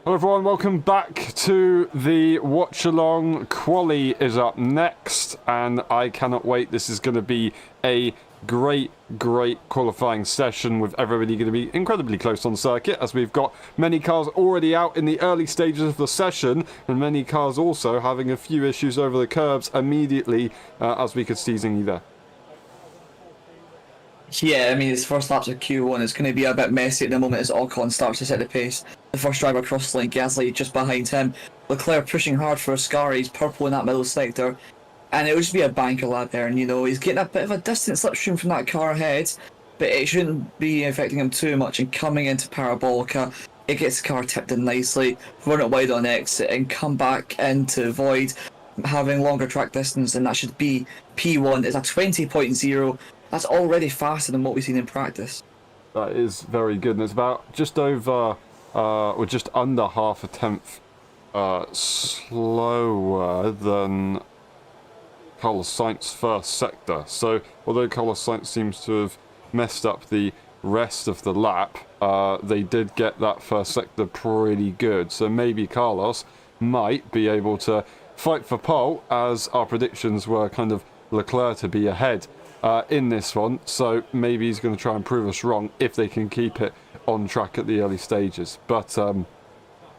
Hello everyone, welcome back to the Watchalong. Quali is up next, and I cannot wait. This is going to be a great qualifying session with everybody going to be incredibly close on circuit, as we've got many cars already out in the early stages of the session, and many cars also having a few issues over the curbs immediately, as we could see Zingy there. Yeah, I mean, his first laps of Q1 is going to be a bit messy at the moment as Ocon starts to set the pace. The first driver across the line, Gasly just behind him. Leclerc pushing hard for Ascari, he's purple in that middle sector. And it would just be a banker lap there, and he's getting a bit of a distant slipstream from that car ahead, but it shouldn't be affecting him too much. And coming into Parabolica, it gets the car tipped in nicely, run it wide on exit, and come back into Void, having longer track distance, and that should be P1. It's a 20.0. That's already faster than what we've seen in practice. That is very good, and it's about just over, or just under half a tenth slower than Carlos Sainz's first sector. So, although Carlos Sainz seems to have messed up the rest of the lap, they did get that first sector pretty good. So maybe Carlos might be able to fight for pole, as our predictions were kind of Leclerc to be ahead in this one, so maybe he's going to try and prove us wrong if they can keep it on track at the early stages. But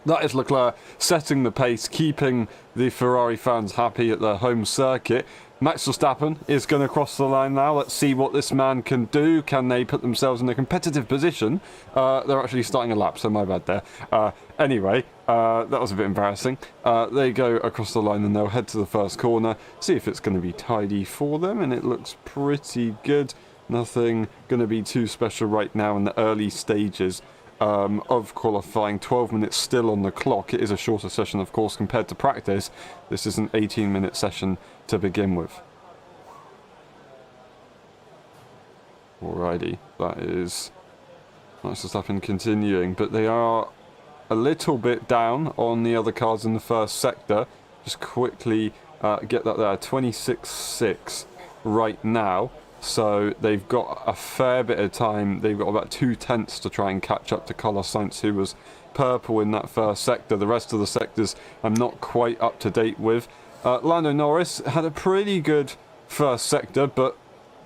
that is Leclerc setting the pace, keeping the Ferrari fans happy at their home circuit. Max Verstappen is going to cross the line now. Let's see what this man can do. Can they put themselves in a competitive position? They're actually starting a lap, so my bad there. Anyway, that was a bit embarrassing. They go across the line and they'll head to the first corner, see if it's going to be tidy for them, and it looks pretty good. Nothing going to be too special right now in the early stages of qualifying. 12 minutes still on the clock. It is a shorter session, of course, compared to practice. This is an 18-minute session to begin with. Alrighty, that is Max Verstappen continuing, but they are a little bit down on the other cars in the first sector. Just quickly get that there, 26.6 right now. So they've got a fair bit of time. They've got about 2/10 to try and catch up to Carlos Sainz, who was purple in that first sector. The rest of the sectors I'm not quite up to date with. Lando Norris had a pretty good first sector, but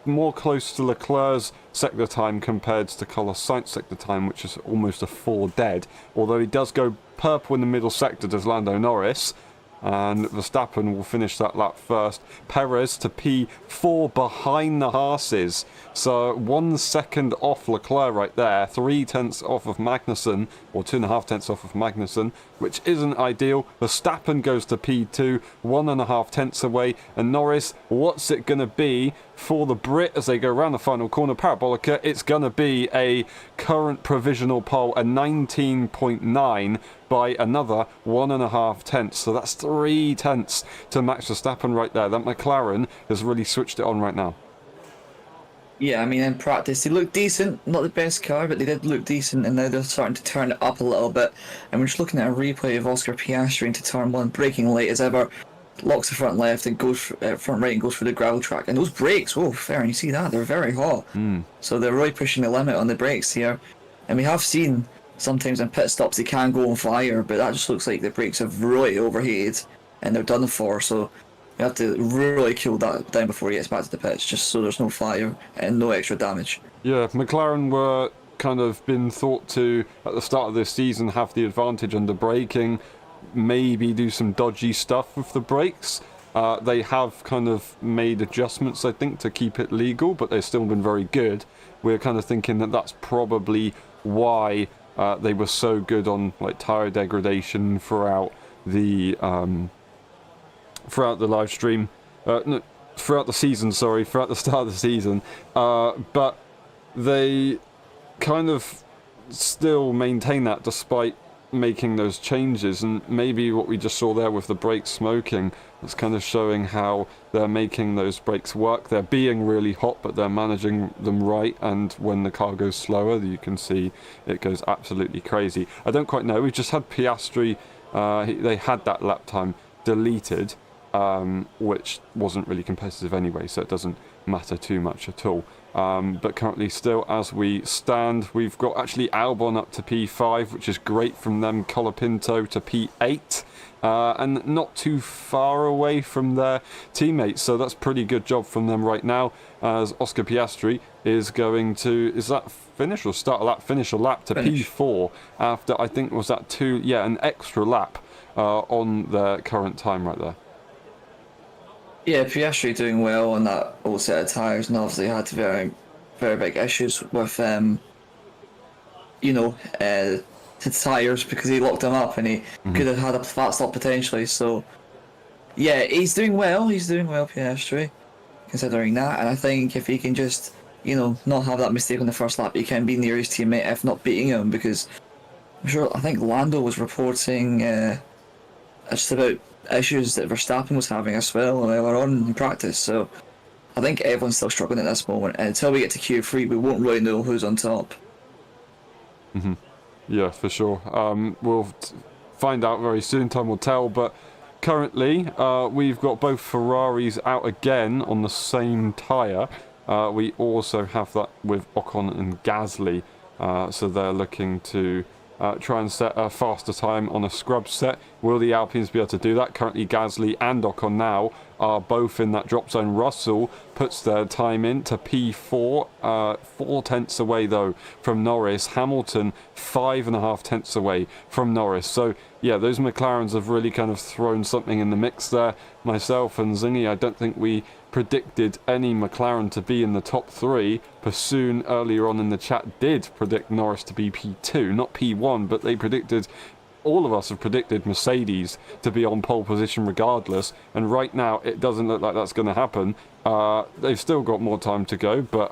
more close to Leclerc's sector time compared to Carlos Sainz's sector time, which is almost a 4 dead. Although he does go purple in the middle sector, does Lando Norris. And Verstappen will finish that lap first. Perez to P4 behind the Haas's. So 1 second off Leclerc right there. 3/10 off of Magnussen, or 2.5 off of Magnussen, which isn't ideal. Verstappen goes to P2, 1.5 away. And Norris, what's it going to be for the Brit as they go around the final corner? Parabolica, it's going to be a current provisional pole, a 19.9 by another 1.5. So that's 3/10 to Max Verstappen right there. That McLaren has really switched it on right now. Yeah, I mean, in practice, they looked decent. Not the best car, but they did look decent, and now they're starting to turn it up a little bit. And we're just looking at a replay of Oscar Piastri into turn 1, braking late as ever. Locks the front left and goes front right and goes for the gravel track. And those brakes, oh, fair, and you see that, they're very hot. So they're really pushing the limit on the brakes here. And we have seen sometimes in pit stops they can go on fire, but that just looks like the brakes have really overheated and they're done for. So we have to really cool that down before he gets back to the pits, just so there's no fire and no extra damage. Yeah, McLaren were kind of been thought to, at the start of this season, have the advantage under braking, maybe do some dodgy stuff with the brakes. They have kind of made adjustments, I think, to keep it legal, but they've still been very good. We're kind of thinking that that's probably why they were so good on like tire degradation throughout the live stream, no, throughout the season. Sorry, throughout the start of the season. But they kind of still maintain that despite making those changes, and maybe what we just saw there with the brakes smoking, that's kind of showing how they're making those brakes work. They're being really hot, but they're managing them right, and when the car goes slower, you can see it goes absolutely crazy. I don't quite know, we just had Piastri, they had that lap time deleted, which wasn't really competitive anyway, so it doesn't matter too much at all. But currently still, as we stand, we've got actually Albon up to P5, which is great from them. Colapinto to P8. And not too far away from their teammates, so that's pretty good job from them right now, as Oscar Piastri is going to, is that finish or start a lap? Finish a lap to Finish. P4 after, I think, was that an extra lap on their current time right there. Yeah, Piastri doing well on that old set of tyres, and obviously had very, very big issues with the tyres because he locked them up and he could have had a flat stop potentially. So yeah, he's doing well. He's doing well, Piastri, considering that. And I think if he can just not have that mistake on the first lap, he can be near his teammate, if not beating him, because I think Lando was reporting just about issues that Verstappen was having as well earlier on in practice. So I think everyone's still struggling at this moment. And until we get to Q3, we won't really know who's on top. Yeah, for sure. We'll find out very soon, time will tell, but currently we've got both Ferraris out again on the same tyre. We also have that with Ocon and Gasly, so they're looking to try and set a faster time on a scrub set. Will the Alpines be able to do that? Currently Gasly and Ocon now are both in that drop zone. Russell puts their time in to P4, 4 tenths away though from Norris. Hamilton 5.5 tenths away from Norris. So yeah, those McLarens have really kind of thrown something in the mix there. Myself and Zingy, I don't think we predicted any McLaren to be in the top 3. Pursoon earlier on in the chat did predict Norris to be P2, not P1, but they predicted, all of us have predicted Mercedes to be on pole position regardless, and right now it doesn't look like that's going to happen. They've still got more time to go, but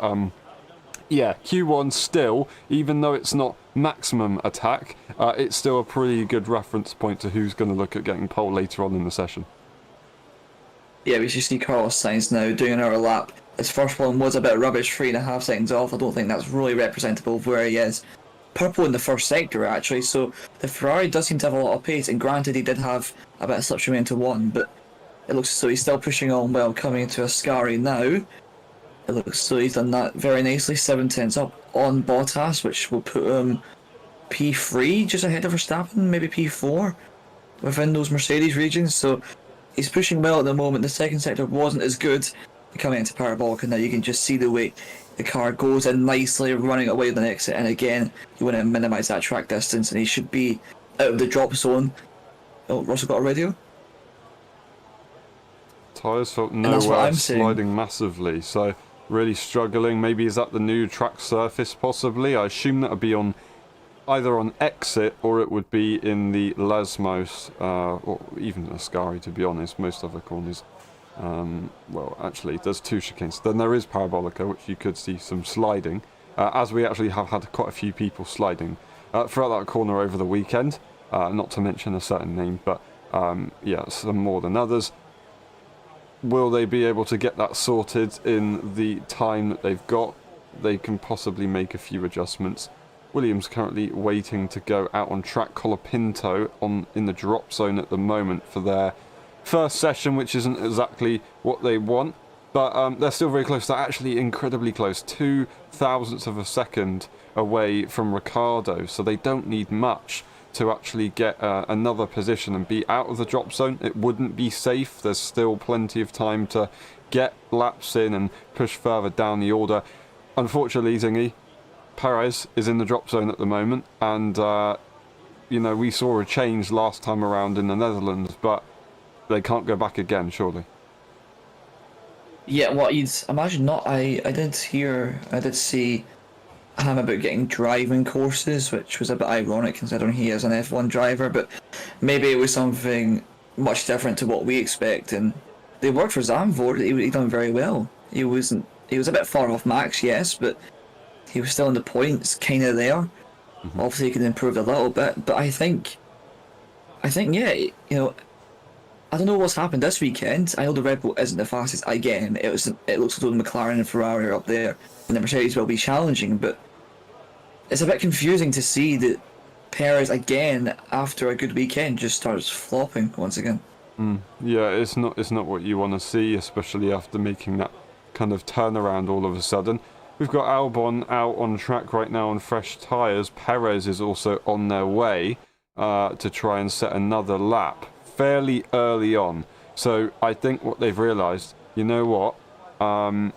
yeah, Q1 still, even though it's not maximum attack, it's still a pretty good reference point to who's going to look at getting pole later on in the session. Yeah, we just see Carlos Sainz now doing another lap. His first one was a bit rubbish, 3.5 seconds off. I don't think that's really representative of where he is. Purple in the first sector, actually, so the Ferrari does seem to have a lot of pace, and granted he did have a bit of slipstream into one, but it looks as though he's still pushing on well, coming into Ascari now. It looks as though he's done that very nicely, 7 tenths up on Bottas, which will put him P3, just ahead of Verstappen, maybe P4, within those Mercedes regions, so he's pushing well at the moment. The second sector wasn't as good coming into Parabolic, and now you can just see the way the car goes in nicely, running away with the exit, and again, you want to minimise that track distance, and he should be out of the drop zone. Oh, Russell got a radio? Tyres felt that's what nowhere, I'm saying. sliding massively, so really struggling. Maybe is that the new track surface possibly? I assume that would be on either on exit or it would be in the Lesmos, or even Ascari, to be honest. Most other corners, well, actually there's 2 chicanes, then there is Parabolica, which you could see some sliding, as we actually have had quite a few people sliding throughout that corner over the weekend, not to mention a certain name, but yeah, some more than others. Will they be able to get that sorted in the time that they've got? They can possibly make a few adjustments. Williams currently waiting to go out on track. Colapinto in the drop zone at the moment for their first session, which isn't exactly what they want, but they're still very close. They're actually incredibly close, 0.02 of a second away from Ricciardo, so they don't need much to actually get another position and be out of the drop zone. It wouldn't be safe. There's still plenty of time to get laps in and push further down the order. Unfortunately, Zingy, Perez is in the drop zone at the moment, and we saw a change last time around in the Netherlands, but they can't go back again, surely. Yeah, well, you'd imagine not. I did see him about getting driving courses, which was a bit ironic considering he is an F1 driver, but maybe it was something much different to what we expect, and they worked for Zandvoort. He done very well. He was a bit far off Max, yes, but he was still in the points, kind of there. Obviously, he could improve a little bit, but I think, yeah, I don't know what's happened this weekend. I know the Red Bull isn't the fastest. Again, it looks as though the McLaren and Ferrari are up there, and the Mercedes will be challenging. But it's a bit confusing to see that Perez again, after a good weekend, just starts flopping once again. Yeah, it's not what you want to see, especially after making that kind of turnaround all of a sudden. we've got Albon out on track right now on fresh tyres. Perez is also on their way to try and set another lap fairly early on. So I think what they've realised, you know what,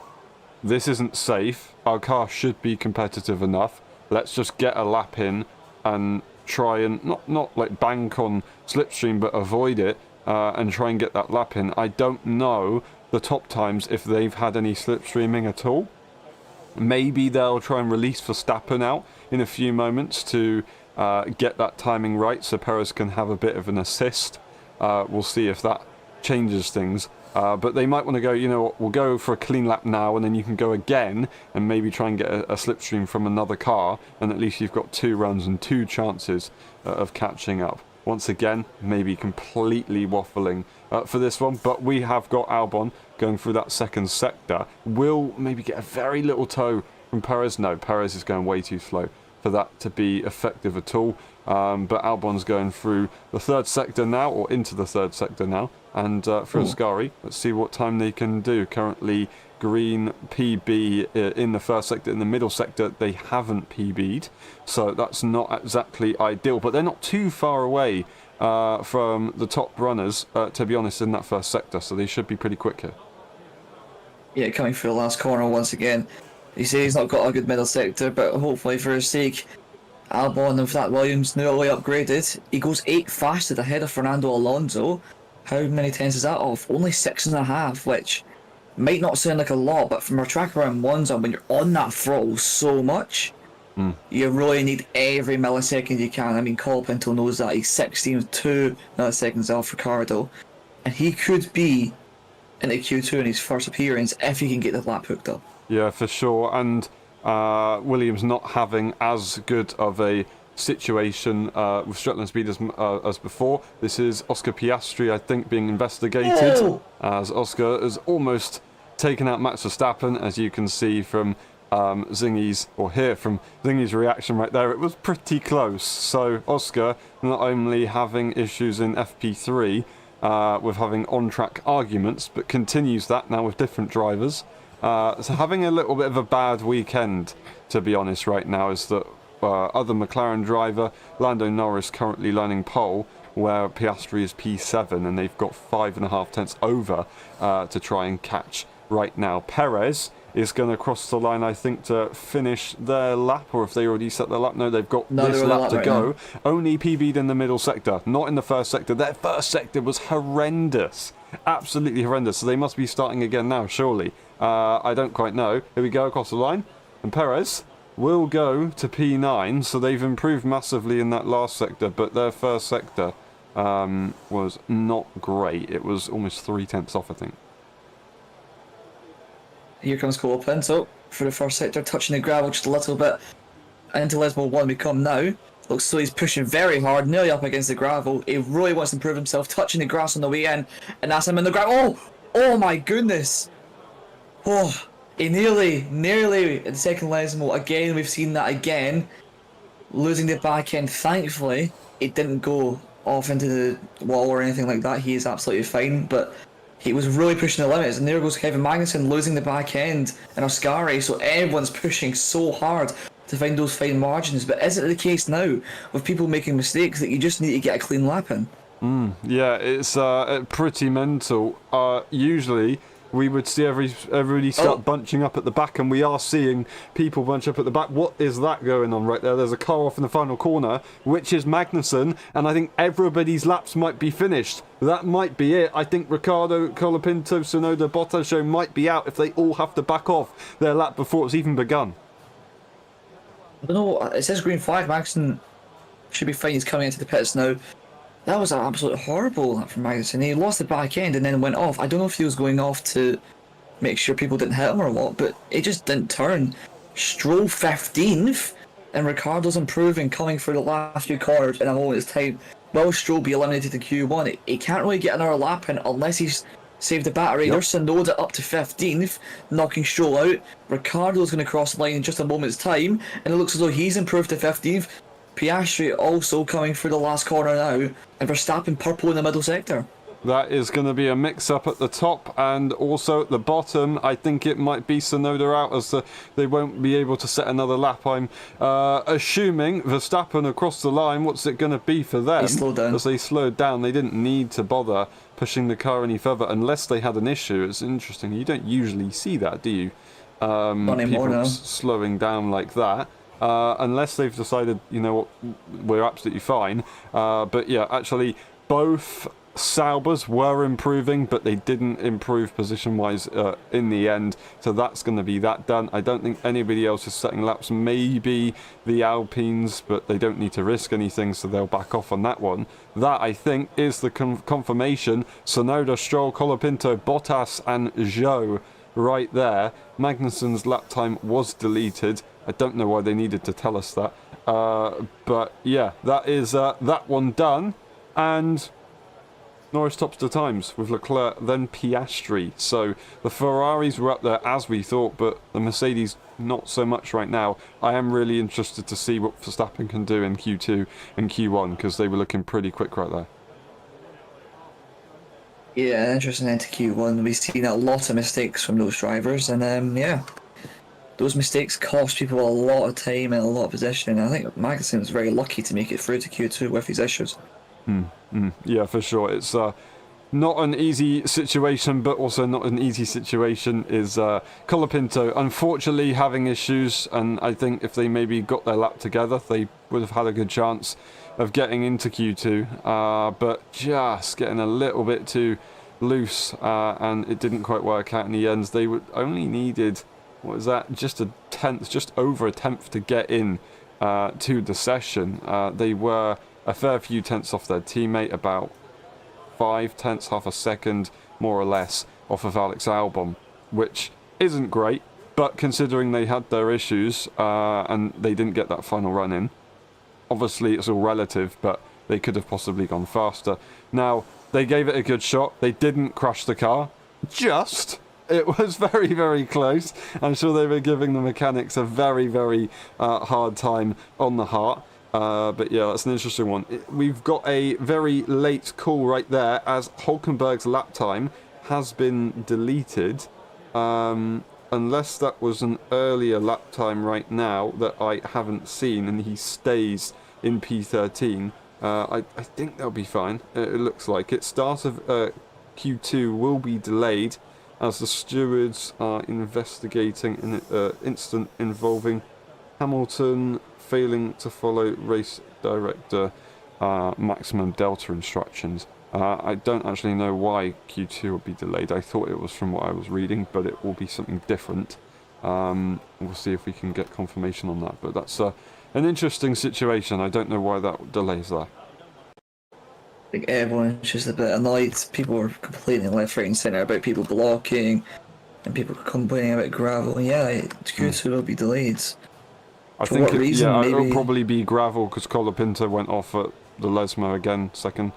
this isn't safe. Our car should be competitive enough. Let's just get a lap in and try and not like bank on slipstream, but avoid it and try and get that lap in. I don't know the top times if they've had any slipstreaming at all. Maybe they'll try and release Verstappen out in a few moments to get that timing right so Perez can have a bit of an assist. We'll see if that changes things. But they might want to go, you know what, we'll go for a clean lap now and then you can go again and maybe try and get a slipstream from another car, and at least you've got 2 runs and 2 chances of catching up. Once again, maybe completely waffling for this one, but we have got Albon going through that second sector. Will maybe get a very little toe from Perez. No, Perez is going way too slow for that to be effective at all. But Albon's going through the third sector now, or into the third sector now, and for Ascari, let's see what time they can do. Currently green PB in the first sector. In the middle sector they haven't PB'd, so that's not exactly ideal, but they're not too far away from the top runners, to be honest, in that first sector, so they should be pretty quick here. Yeah, coming through the last corner once again. You say he's not got a good middle sector, but hopefully for his sake, Albon and that Williams newly upgraded. He goes 8 fastest ahead of Fernando Alonso. How many tenths is that off? Only 6.5, which might not sound like a lot, but from a track around Monza, when you're on that throttle so much, you really need every millisecond you can. I mean, Colapinto knows that. He's 16.2 milliseconds off Ricardo, and he could be in the Q2 in his first appearance if he can get the lap hooked up. Yeah, for sure, and Williams not having as good of a situation with Shetland speed as before. This is Oscar Piastri, I think, being investigated, as Oscar has almost taken out Max Verstappen, as you can see from Zingy's, or hear from Zingy's reaction right there. It was pretty close. So Oscar not only having issues in FP3 with having on-track arguments, but continues that now with different drivers. So having a little bit of a bad weekend, to be honest, right now, is that other McLaren driver, Lando Norris, currently lining pole, where Piastri is P7, and they've got 5.5 tenths over to try and catch right now. Perez is going to cross the line, I think, to finish their lap, or if they already set their lap. No, they've got this lap to go. Only PB'd in the middle sector, not in the first sector. Their first sector was horrendous. Absolutely horrendous. So they must be starting again now, surely. I don't quite know. Here we go, across the line. And Perez will go to P9. So they've improved massively in that last sector, but their first sector was not great. It was almost 3 tenths off, I think. Here comes Colapinto for the first sector, touching the gravel just a little bit. Into Lesmo 1 we come now. Looks so he's pushing very hard, nearly up against the gravel. He really wants to improve himself, touching the grass on the way in, and that's him in the gravel. Oh my goodness! Oh, he nearly in the second Lesmo. Again, we've seen that again. Losing the back end. Thankfully, it didn't go off into the wall or anything like that. He is absolutely fine, but he was really pushing the limits, and there goes Kevin Magnussen losing the back end in Ascari, so everyone's pushing so hard to find those fine margins. But is it the case now, with people making mistakes, that you just need to get a clean lap in? Yeah, it's pretty mental. Usually we would see everybody start bunching up at the back, and we are seeing people bunch up at the back. What is that going on right there? There's a car off in the final corner, which is Magnussen, and I think everybody's laps might be finished. That might be it. I think Ricardo, Colapinto, Tsunoda, Bottas show might be out if they all have to back off their lap before it's even begun. I don't know, it says green flag. Magnussen should be fine. He's coming into the pits now. That was an absolute horrible lap from Magnussen. He lost the back end and then went off. I don't know if he was going off to make sure people didn't hit him or what, but it just didn't turn. Stroll 15th, and Ricardo's improving, coming through the last few corners in a moment's time. Will Stroll be eliminated in Q1? He can't really get another lap in unless he's saved the battery. Yep. There's Tsunoda up to 15th, knocking Stroll out. Ricardo's going to cross the line in just a moment's time, and it looks as though he's improved to 15th. Piastri also coming through the last corner now, and Verstappen purple in the middle sector. That is going to be a mix-up at the top and also at the bottom. I think it might be Tsunoda out as they won't be able to set another lap. I'm assuming Verstappen across the line. What's it going to be for them? He slowed down. As they slowed down, they didn't need to bother pushing the car any further unless they had an issue. It's interesting. You don't usually see that, do you? Not anymore, People no. slowing down like that. Unless they've decided, you know what, we're absolutely fine. But yeah, actually, both Saubers were improving, but they didn't improve position-wise in the end. So that's going to be that done. I don't think anybody else is setting laps. Maybe the Alpines, but they don't need to risk anything, so they'll back off on that one. That, I think, is the confirmation. Tsunoda, Stroll, Colapinto, Bottas, and Zhou right there. Magnussen's lap time was deleted. I don't know why they needed to tell us that. But yeah, that is that one done. And Norris tops the times with Leclerc, then Piastri. So the Ferraris were up there as we thought, but the Mercedes not so much right now. I am really interested to see what Verstappen can do in Q2 and Q1 because they were looking pretty quick right there. Yeah, interesting into Q1. We've seen a lot of mistakes from those drivers, and yeah, those mistakes cost people a lot of time and a lot of position. I think Magnussen was very lucky to make it through to Q2 with his issues. Yeah, for sure. It's not an easy situation, but also not an easy situation is Colapinto unfortunately having issues, and I think if they maybe got their lap together, they would have had a good chance of getting into Q2, but just getting a little bit too loose, and it didn't quite work out in the end. They would only needed, what was that, just a tenth, just over a tenth to get in to the session. They were a fair few tenths off their teammate, about 5 tenths, half a second, more or less, off of Alex Albon, which isn't great, but considering they had their issues and they didn't get that final run in, obviously it's all relative, but they could have possibly gone faster. Now, they gave it a good shot. They didn't crash the car. Just. It was very, very close. I'm sure they were giving the mechanics a very, very hard time on the heart. But yeah, that's an interesting one. We've got a very late call right there as Hulkenberg's lap time has been deleted. Unless that was an earlier lap time right now that I haven't seen and he stays in P13. I think they'll be fine. It looks like it. Start of Q2 will be delayed as the stewards are investigating an incident involving Hamilton failing to follow race director maximum delta instructions. I don't actually know why Q2 will be delayed. I thought it was from what I was reading, but it will be something different. We'll see if we can get confirmation on that. But that's an interesting situation. I don't know why that delay is there. I think everyone's just a bit annoyed. People were complaining left, right, and centre about people blocking, and people complaining about gravel. And yeah, Q2 will be delayed. I For think what reason? yeah, Maybe it'll probably be gravel because Colapinto went off at the Lesmo again, second.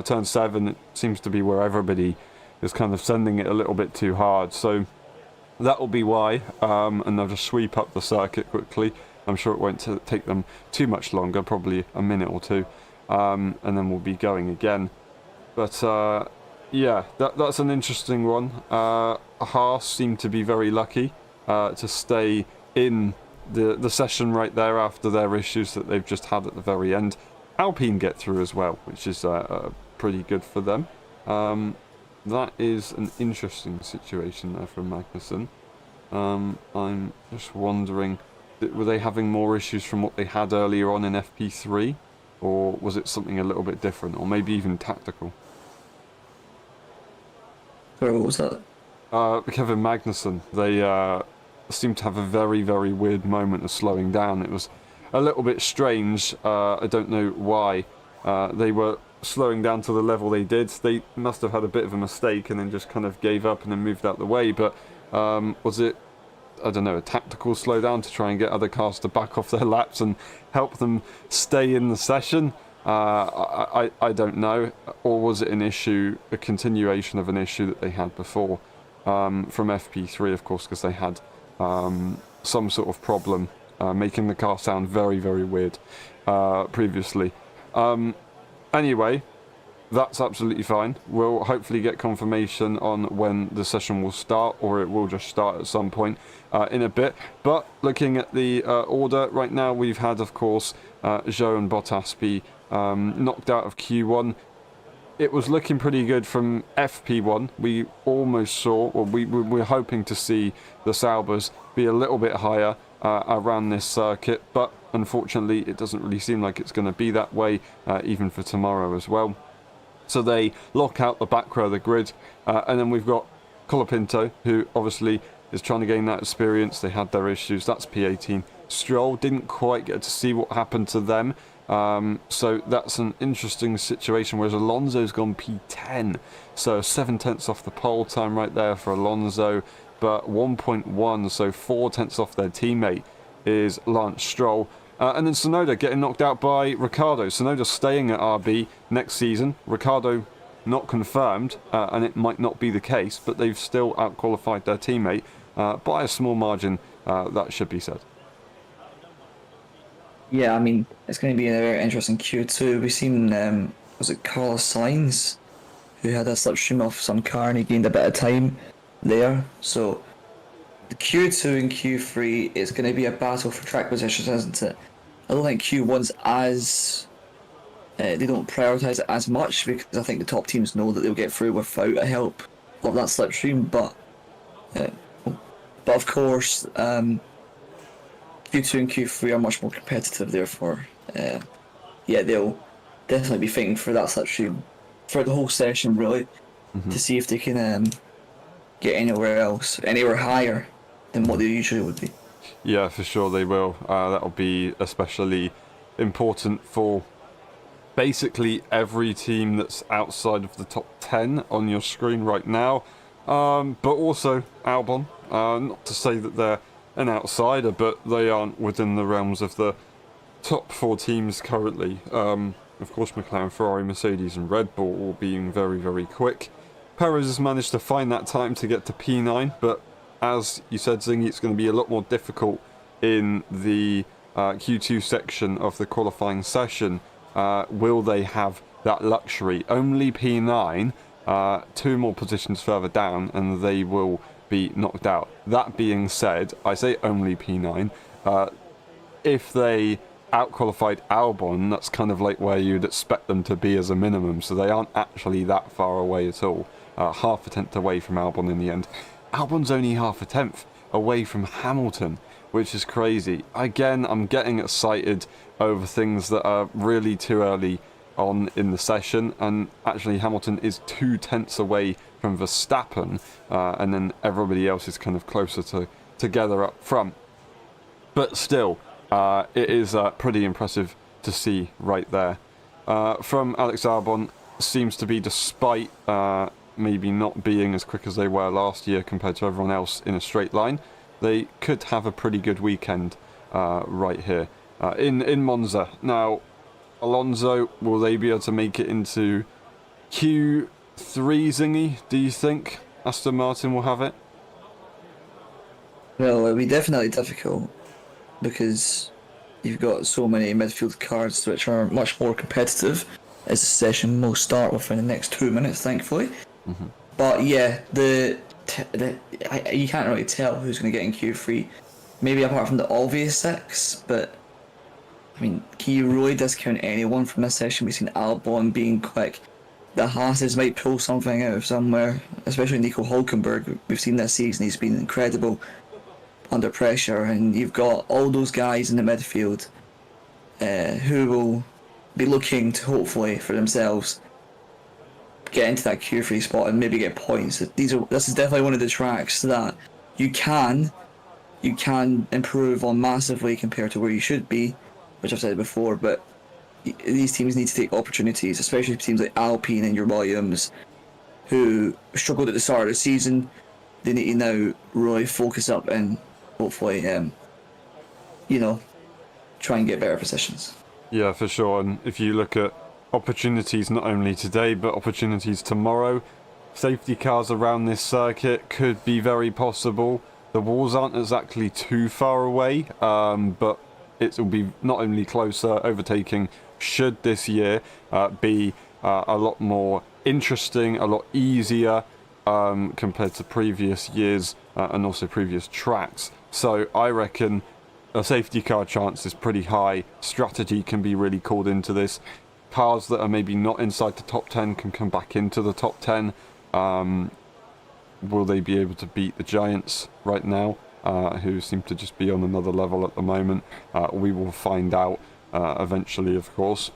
Turn 7, it seems to be where everybody is kind of sending it a little bit too hard. So that will be why, and they'll just sweep up the circuit quickly. I'm sure it won't take them too much longer, probably a minute or two, and then we'll be going again. But yeah, that's an interesting one. Haas seemed to be very lucky to stay in the session right there after their issues that they've just had at the very end. Alpine get through as well, which is pretty good for them. That is an interesting situation there for Magnussen. I'm just wondering, were they having more issues from what they had earlier on in FP3? Or was it something a little bit different, or maybe even tactical? Sorry, what was that? Kevin Magnussen, they seemed to have a very, very weird moment of slowing down. It was a little bit strange. I don't know why they were slowing down to the level they did. They must have had a bit of a mistake and then just kind of gave up and then moved out the way. But was it, I don't know, a tactical slowdown to try and get other cars to back off their laps and help them stay in the session? I don't know. Or was it an issue, a continuation of an issue that they had before from FP3, of course, because they had some sort of problem making the car sound very, very weird previously. Anyway, that's absolutely fine. We'll hopefully get confirmation on when the session will start, or it will just start at some point in a bit. But looking at the order right now, we've had, of course, Zhou and Bottas be knocked out of Q1. It was looking pretty good from FP1. We almost saw, or we were hoping to see the Saubers be a little bit higher around this circuit, but unfortunately it doesn't really seem like it's going to be that way, even for tomorrow as well. So they lock out the back row of the grid, and then we've got Colapinto, who obviously is trying to gain that experience. They had their issues. That's P18. Stroll didn't quite get to see what happened to them. So that's an interesting situation, whereas Alonso's gone P10, so 7/10 off the pole time right there for Alonso, but 1.1, so 4/10 off their teammate is Lance Stroll. And then Tsunoda getting knocked out by Ricciardo. Tsunoda staying at RB next season. Ricciardo not confirmed, and it might not be the case, but they've still outqualified their teammate by a small margin, that should be said. Yeah, I mean, it's going to be a very interesting Q2. We've seen, was it Carlos Sainz, who had a slipstream off some car and he gained a bit of time there. So the Q2 and Q3 is going to be a battle for track positions, isn't it? I don't think Q1's as... they don't prioritise it as much, because I think the top teams know that they'll get through without a help of that slipstream, but of course, Q2 and Q3 are much more competitive, therefore, yeah, they'll definitely be fighting for that slipstream for the whole session, really, to see if they can get anywhere higher than what they usually would be. Yeah, for sure they will. That'll be especially important for basically every team that's outside of the top 10 on your screen right now, but also Albon. Not to say that they're an outsider, but they aren't within the realms of the top 4 teams currently. Of course, McLaren, Ferrari, Mercedes and Red Bull all being very, very quick. Perez has managed to find that time to get to P9, but as you said, Zingy, it's going to be a lot more difficult in the Q2 section of the qualifying session. Will they have that luxury? Only P9, 2 more positions further down, and they will be knocked out. That being said, I say only P9. If they outqualified Albon, that's kind of like where you'd expect them to be as a minimum, so they aren't actually that far away at all. Half a tenth away from Albon in the end. Albon's only half a tenth away from Hamilton, which is crazy. Again, I'm getting excited over things that are really too early on in the session, and actually Hamilton is 2 tenths away from Verstappen, and then everybody else is kind of closer together up front. But still, it is pretty impressive to see right there. From Alex Albon, seems to be, despite maybe not being as quick as they were last year compared to everyone else in a straight line, they could have a pretty good weekend right here in Monza. Now, Alonso, will they be able to make it into Q3, Zingy, do you think Aston Martin will have it? Well, it'll be definitely difficult, because you've got so many midfield cars which are much more competitive, as the session will start within the next 2 minutes, thankfully. But yeah, you can't really tell who's going to get in Q3. Maybe apart from the obvious 6, but I mean, can you really discount anyone from this session? We've seen Albon being quick. The Haas's might pull something out of somewhere, especially Nico Hulkenberg. We've seen this season, he's been incredible under pressure, and you've got all those guys in the midfield who will be looking to, hopefully for themselves, get into that Q3 spot and maybe get points. This is definitely one of the tracks that you can improve on massively compared to where you should be, which I've said before, but these teams need to take opportunities, especially teams like Alpine and your Williams, who struggled at the start of the season. They need to now really focus up and hopefully, try and get better positions. Yeah, for sure. And if you look at opportunities not only today, but opportunities tomorrow, safety cars around this circuit could be very possible. The walls aren't exactly too far away, but it will be not only closer, overtaking should this year be a lot more interesting, a lot easier compared to previous years and also previous tracks. So I reckon a safety car chance is pretty high. Strategy can be really called into this. Cars that are maybe not inside the top 10 can come back into the top 10. Will they be able to beat the Giants right now, who seem to just be on another level at the moment? We will find out eventually, of course.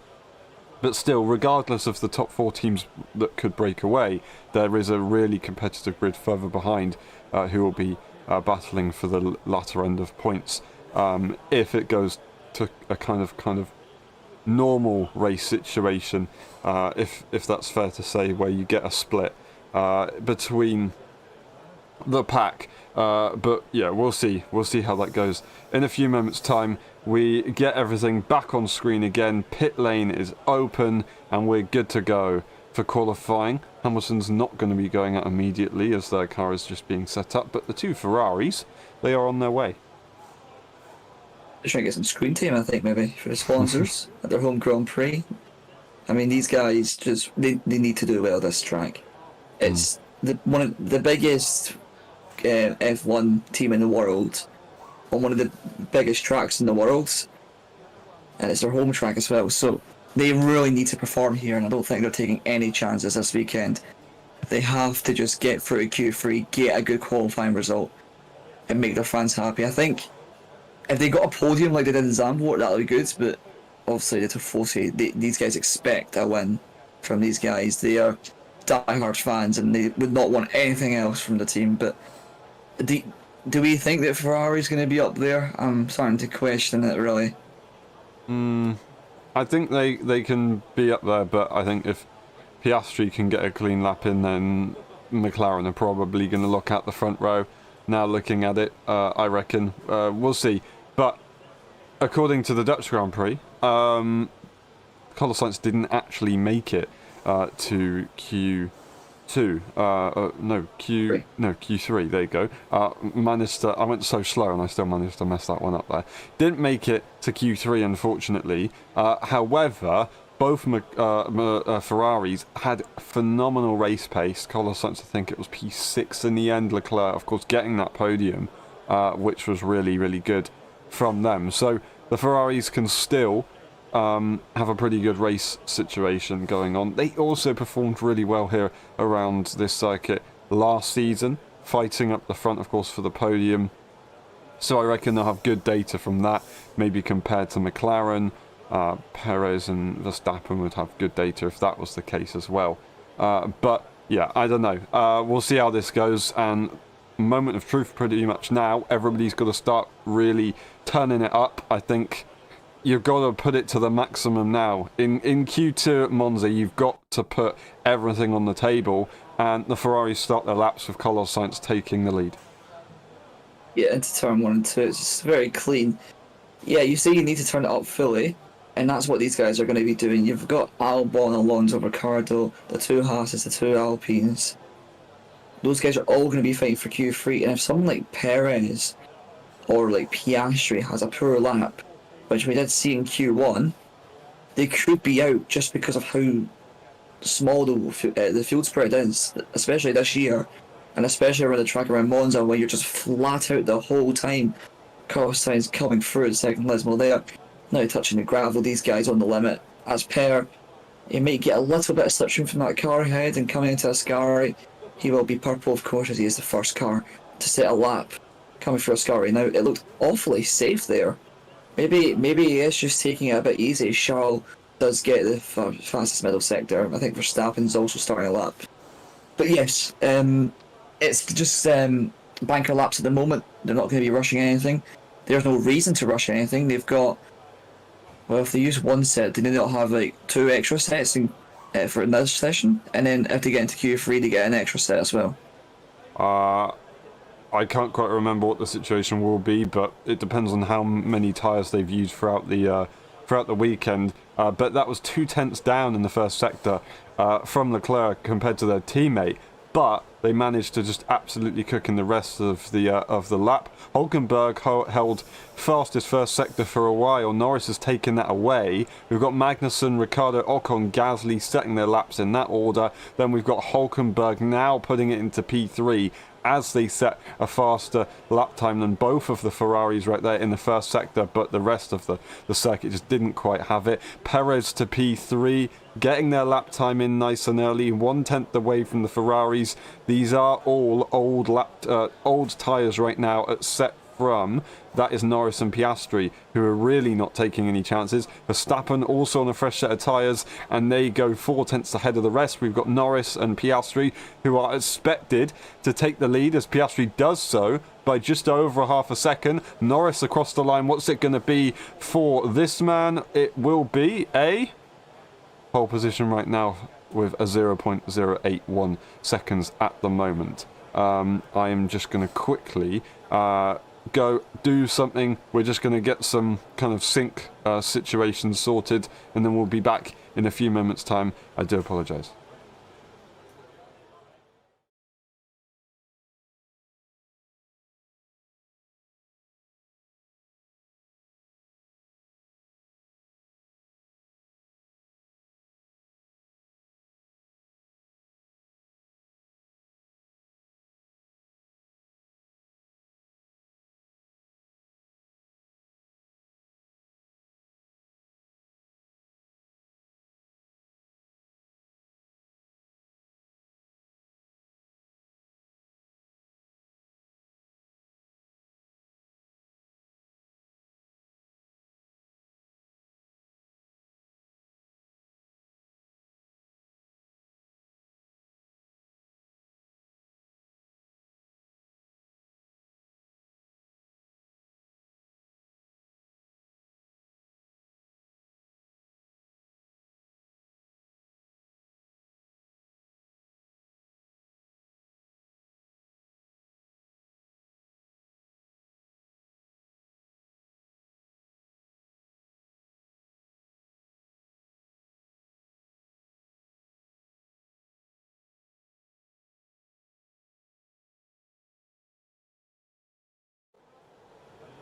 But still, regardless of the top 4 teams that could break away, there is a really competitive grid further behind who will be battling for the latter end of points. If it goes to a kind of normal race situation, if that's fair to say, where you get a split between the pack. But yeah, we'll see how that goes. In a few moments time, we get everything back on screen again. Pit lane is open and we're good to go for qualifying. Hamilton's not going to be going out immediately as their car is just being set up, but the 2 Ferraris, they are on their way. They're trying to get some screen time, I think, maybe, for the sponsors at their home Grand Prix. I mean, these guys they need to do well this track. It's one of the biggest F1 team in the world on one of the biggest tracks in the world, and it's their home track as well, so they really need to perform here, and I don't think they're taking any chances this weekend. They have to just get through Q3, get a good qualifying result, and make their fans happy. I think if they got a podium like they did in Zandvoort, that would be good, but obviously the Tifosi, these guys expect a win from these guys. They are diehard fans and they would not want anything else from the team. But do we think that Ferrari's going to be up there? I'm starting to question it, really. I think they can be up there, but I think if Piastri can get a clean lap in, then McLaren are probably going to lock out the front row. Now looking at it, I reckon. We'll see. But according to the Dutch Grand Prix, Carlos Sainz didn't actually make it to Q2. Q3. There you go. I went so slow and I still managed to mess that one up there. Didn't make it to Q3, unfortunately. However, both Ferraris had phenomenal race pace. Carlos Sainz, I think it was P6 in the end. Leclerc, of course, getting that podium, which was really, really good from them. So the Ferraris can still have a pretty good race situation going on. They also performed really well here around this circuit last season, fighting up the front, of course, for the podium. So I reckon they'll have good data from that, maybe compared to McLaren. Perez and Verstappen would have good data if that was the case as well. But yeah, I don't know. We'll see how this goes. And moment of truth pretty much now. Everybody's got to start really turning it up. I think you've got to put it to the maximum now. In Q2 at Monza, you've got to put everything on the table. And the Ferraris start their laps with Carlos Sainz taking the lead. Yeah, into turn 1 and 2, it's just very clean. Yeah, you say you need to turn it up fully, and that's what these guys are going to be doing. You've got Albon, Alonso, Ricardo, the 2 Haas's, the 2 Alpines. Those guys are all going to be fighting for Q3, and if someone like Perez or like Piastri has a poor lap, which we did see in Q1, they could be out just because of how small the field spread is, especially this year, and especially around the track around Monza, where you're just flat out the whole time. Carlos Sainz coming through at second Lismo there, now touching the gravel. These guys on the limit. As per, he may get a little bit of slipstream from that car ahead, and coming into Ascari, he will be purple, of course, as he is the first car to set a lap coming through Ascari. Now, it looked awfully safe there. Maybe he is just taking it a bit easy. Charles does get the fastest middle sector. I think Verstappen's also starting a lap. But yes, it's just banker laps at the moment. They're not going to be rushing anything. There's no reason to rush anything. They've got, well, if they use one set, they not have like 2 extra sets for this session, and then if they get into Q3, they get an extra set as well. I can't quite remember what the situation will be, but it depends on how many tyres they've used throughout the weekend. But that was 2 tenths down in the first sector from Leclerc compared to their teammate. but they managed to just absolutely cook in the rest of the lap. Hulkenberg held fastest first sector for a while. Norris has taken that away. We've got Magnussen, Ricciardo, Ocon, Gasly setting their laps in that order. Then we've got Hulkenberg now putting it into P3 as they set a faster lap time than both of the Ferraris right there in the first sector, but the rest of the circuit just didn't quite have it. Perez to P3, getting their lap time in nice and early, 1/10 away from the Ferraris. These are all old tyres right now at set from. That is Norris and Piastri, who are really not taking any chances. Verstappen also on a fresh set of tyres, and they go 4/10 ahead of the rest. We've got Norris and Piastri, who are expected to take the lead, as Piastri does so by just over half a second. Norris across the line. What's it going to be for this man? It will be a pole position right now with a 0.081 seconds at the moment. I am just going to quickly go do something. We're just going to get some kind of sync situation sorted, and then we'll be back in a few moments time. I do apologize.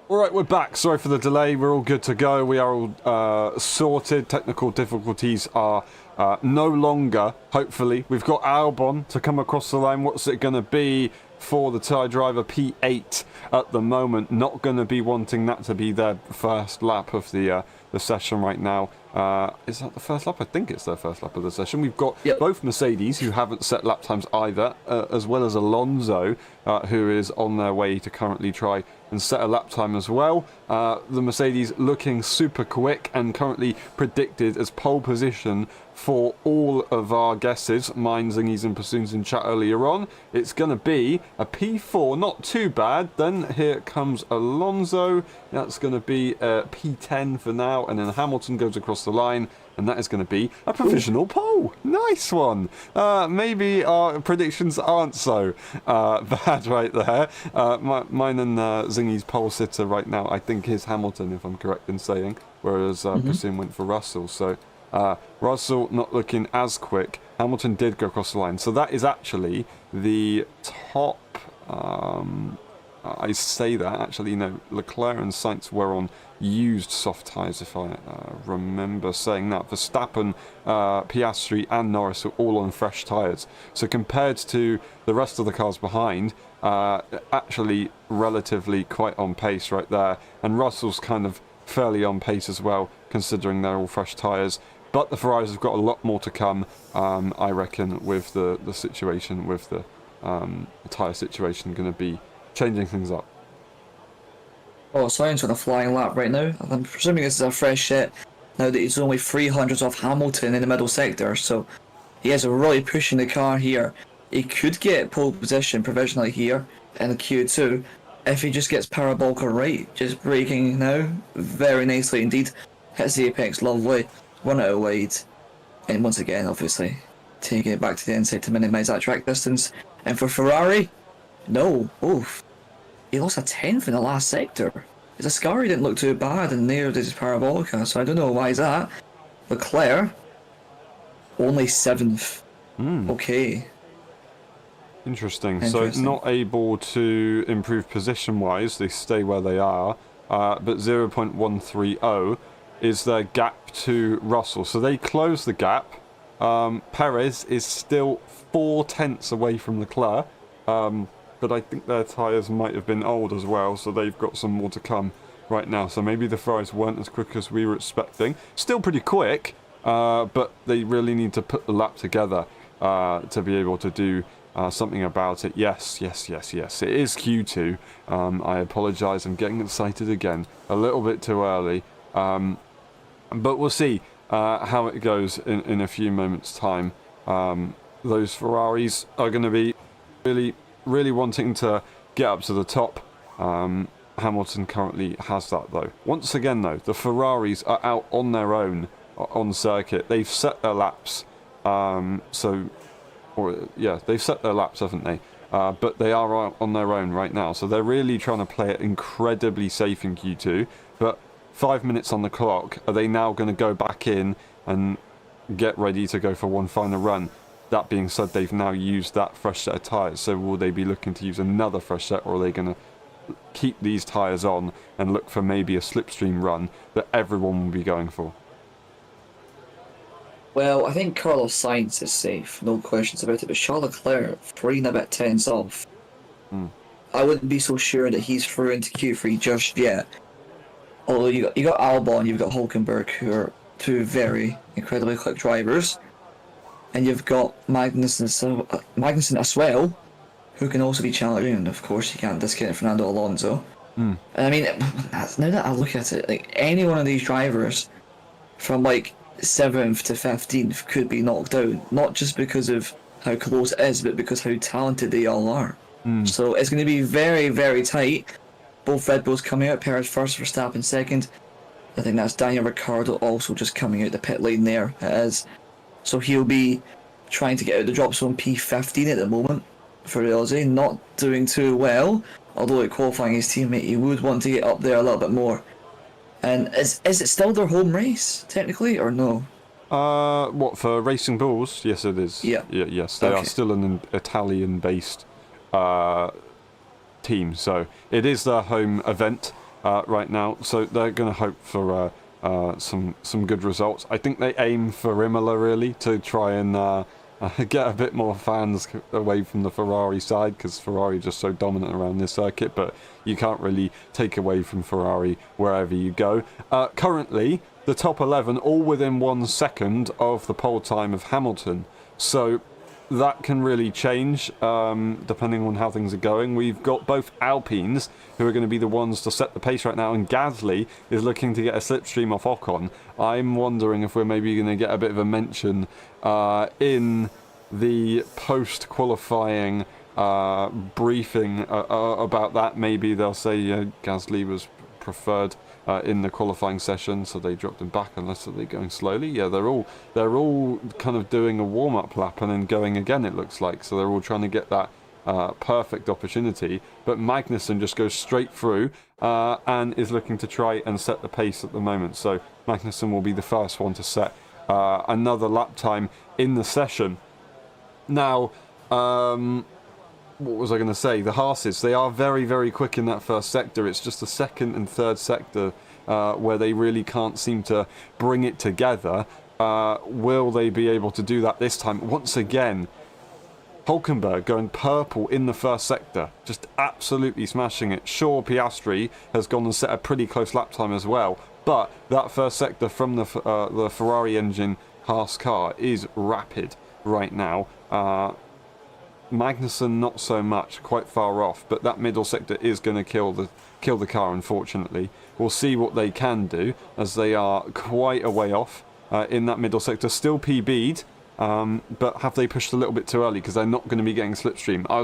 Alright, we're back. Sorry for the delay. We're all good to go. We are all sorted. Technical difficulties are no longer, hopefully. We've got Albon to come across the line. What's it going to be for the tyre driver? P8 at the moment. Not going to be wanting that to be their first lap of the session right now. Is that the first lap? I think it's their first lap of the session. We've got both Mercedes, who haven't set lap times either, as well as Alonso, who is on their way to currently try and set a lap time as well. The Mercedes looking super quick and currently predicted as pole position for all of our guesses, mine, Zingies and Passoons in chat earlier on. It's going to be a P4, not too bad. Then here comes Alonso. That's going to be a P10 for now, and then Hamilton goes across the line, and that is going to be a provisional pole. Nice one. Maybe our predictions aren't so bad right there. Mine and Zingy's pole sitter right now, I think, is Hamilton, if I'm correct in saying, whereas Passoon went for Russell. So Russell not looking as quick. Hamilton did go across the line. So that is actually the top... I say that, actually, no, Leclerc and Sainz were on used soft tyres, if I remember saying that. Verstappen, Piastri and Norris are all on fresh tyres. So compared to the rest of the cars behind, actually relatively quite on pace right there. And Russell's kind of fairly on pace as well, considering they're all fresh tyres. But the Ferraris have got a lot more to come, I reckon, with the situation, with the tyre situation going to be changing things up. Oh, Sainz on a flying lap right now. I'm presuming this is a fresh set now that he's only 300 off Hamilton in the middle sector, so he is really pushing the car here. He could get pole position provisionally here in the Q2 if he just gets Parabolka right. Just braking now very nicely indeed. Hits the apex, lovely. 1 out of wide. And once again, obviously, taking it back to the inside to minimise that track distance. And for Ferrari, no. Oof. He lost a 10th in the last sector. His Ascari didn't look too bad, and neither did his Parabolica, so I don't know why is that. Leclerc, only 7th. Okay. Interesting. So Interesting. not able to improve position-wise, they stay where they are, but 0.130 is their gap to Russell. So they close the gap. Perez is still 4 tenths away from Leclerc, but I think their tyres might have been old as well, so they've got some more to come right now. So maybe the Ferraris weren't as quick as we were expecting. Still pretty quick, but they really need to put the lap together to be able to do something about it. Yes. It is Q2. I apologise. I'm getting excited again. A little bit too early. But we'll see how it goes in a few moments' time. Those Ferraris are going to be really wanting to get up to the top. Hamilton currently has that, though. Once again, though, the Ferraris are out on their own on circuit. They've set their laps. They've set their laps, haven't they? But they are on their own right now. So they're really trying to play it incredibly safe in Q2. But 5 minutes on the clock. Are they now going to go back in and get ready to go for one final run? That being said, they've now used that fresh set of tyres. So will they be looking to use another fresh set, or are they going to keep these tyres on and look for maybe a slipstream run that everyone will be going for? Well, I think Carlos Sainz is safe, no questions about it. But Charles Leclerc, 3.5 off. I wouldn't be so sure that he's through into Q3 just yet. Although you got Albon, you've got Hulkenberg, who are two very incredibly quick drivers, and you've got Magnussen as well, who can also be challenging. And of course, you can't discount Fernando Alonso. And I mean, now that I look at it, like any one of these drivers, from like 7th to 15th, could be knocked out. Not just because of how close it is, but because how talented they all are. So it's going to be very, very tight. Both Red Bulls coming out, Perez first, Verstappen second. I think that's Daniel Ricciardo also just coming out the pit lane there. It is. So he'll be trying to get out the drop zone P15 at the moment for LZ. Not doing too well, although at qualifying his teammate, he would want to get up there a little bit more. And is it still their home race, technically, or no? What, for Racing Bulls? Yes, it is. Yes, they are still an Italian-based team, so it is their home event right now, so they're going to hope for some good results. I think they aim for Imola, really, to try and get a bit more fans away from the Ferrari side, because Ferrari are just so dominant around this circuit, but you can't really take away from Ferrari wherever you go. Currently, the top 11 all within 1 second of the pole time of Hamilton, so that can really change depending on how things are going. We've got both Alpines, who are going to be the ones to set the pace right now, and Gasly is looking to get a slipstream off Ocon. I'm wondering if we're maybe going to get a bit of a mention in the post-qualifying briefing about that. Maybe they'll say Gasly was preferred in the qualifying session, so they dropped him back, unless they're going slowly. Yeah, they're all kind of doing a warm-up lap and then going again, it looks like. So they're all trying to get that perfect opportunity. But Magnussen just goes straight through and is looking to try and set the pace at the moment. So Magnussen will be the first one to set another lap time in the session. Now, what was I going to say? The Haas's, they are very, very quick in that first sector. It's just the second and third sector where they really can't seem to bring it together. Will they be able to do that this time? Once again, Hulkenberg going purple in the first sector, just absolutely smashing it. Sure, Piastri has gone and set a pretty close lap time as well, but that first sector from the Ferrari engine Haas car is rapid right now. Magnussen not so much, quite far off, but that middle sector is going to kill the car, unfortunately. We'll see what they can do, as they are quite a way off in that middle sector. Still PB'd, but have they pushed a little bit too early, because they're not going to be getting slipstream. I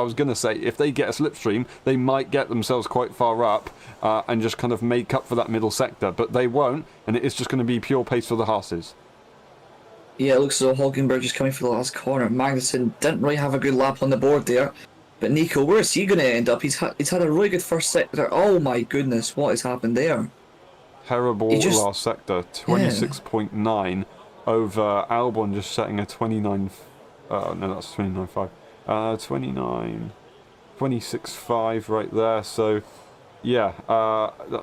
was going to say, if they get a slipstream, they might get themselves quite far up and just kind of make up for that middle sector, but they won't, and it is just going to be pure pace for the Haas's. Yeah, it looks as though Hulkenberg is coming for the last corner. Magnussen didn't really have a good lap on the board there. But Nico, where's he going to end up? He's had a really good first sector. Oh my goodness, what has happened there? Terrible last sector, 26.9 over Albon, just setting a 29... no, that's 29.5. 29, 26.5 right there. So, yeah,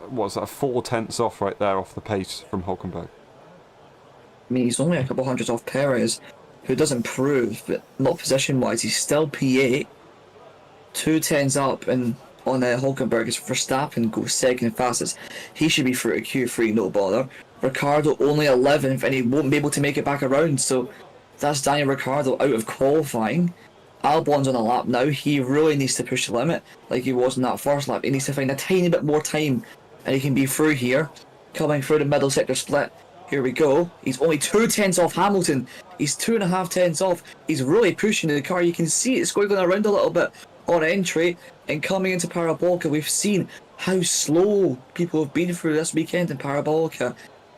what's that? 4 tenths off right there off the pace from Hulkenberg. I mean, he's only a couple hundreds off Perez, who does improve, but not position-wise. He's still P8, 2 tenths up, and on Hulkenberg is Verstappen goes second fastest. He should be through to Q3, no bother. Ricardo only 11th, and he won't be able to make it back around, so that's Daniel Ricciardo out of qualifying. Albon's on a lap now. He really needs to push the limit like he was in that first lap. He needs to find a tiny bit more time, and he can be through here. Coming through the middle sector split. Here we go. He's only 2 tenths off Hamilton. He's 2.5 tenths off. He's really pushing the car. You can see it's going around a little bit on entry, and coming into Parabolica, we've seen how slow people have been through this weekend in Parabolica.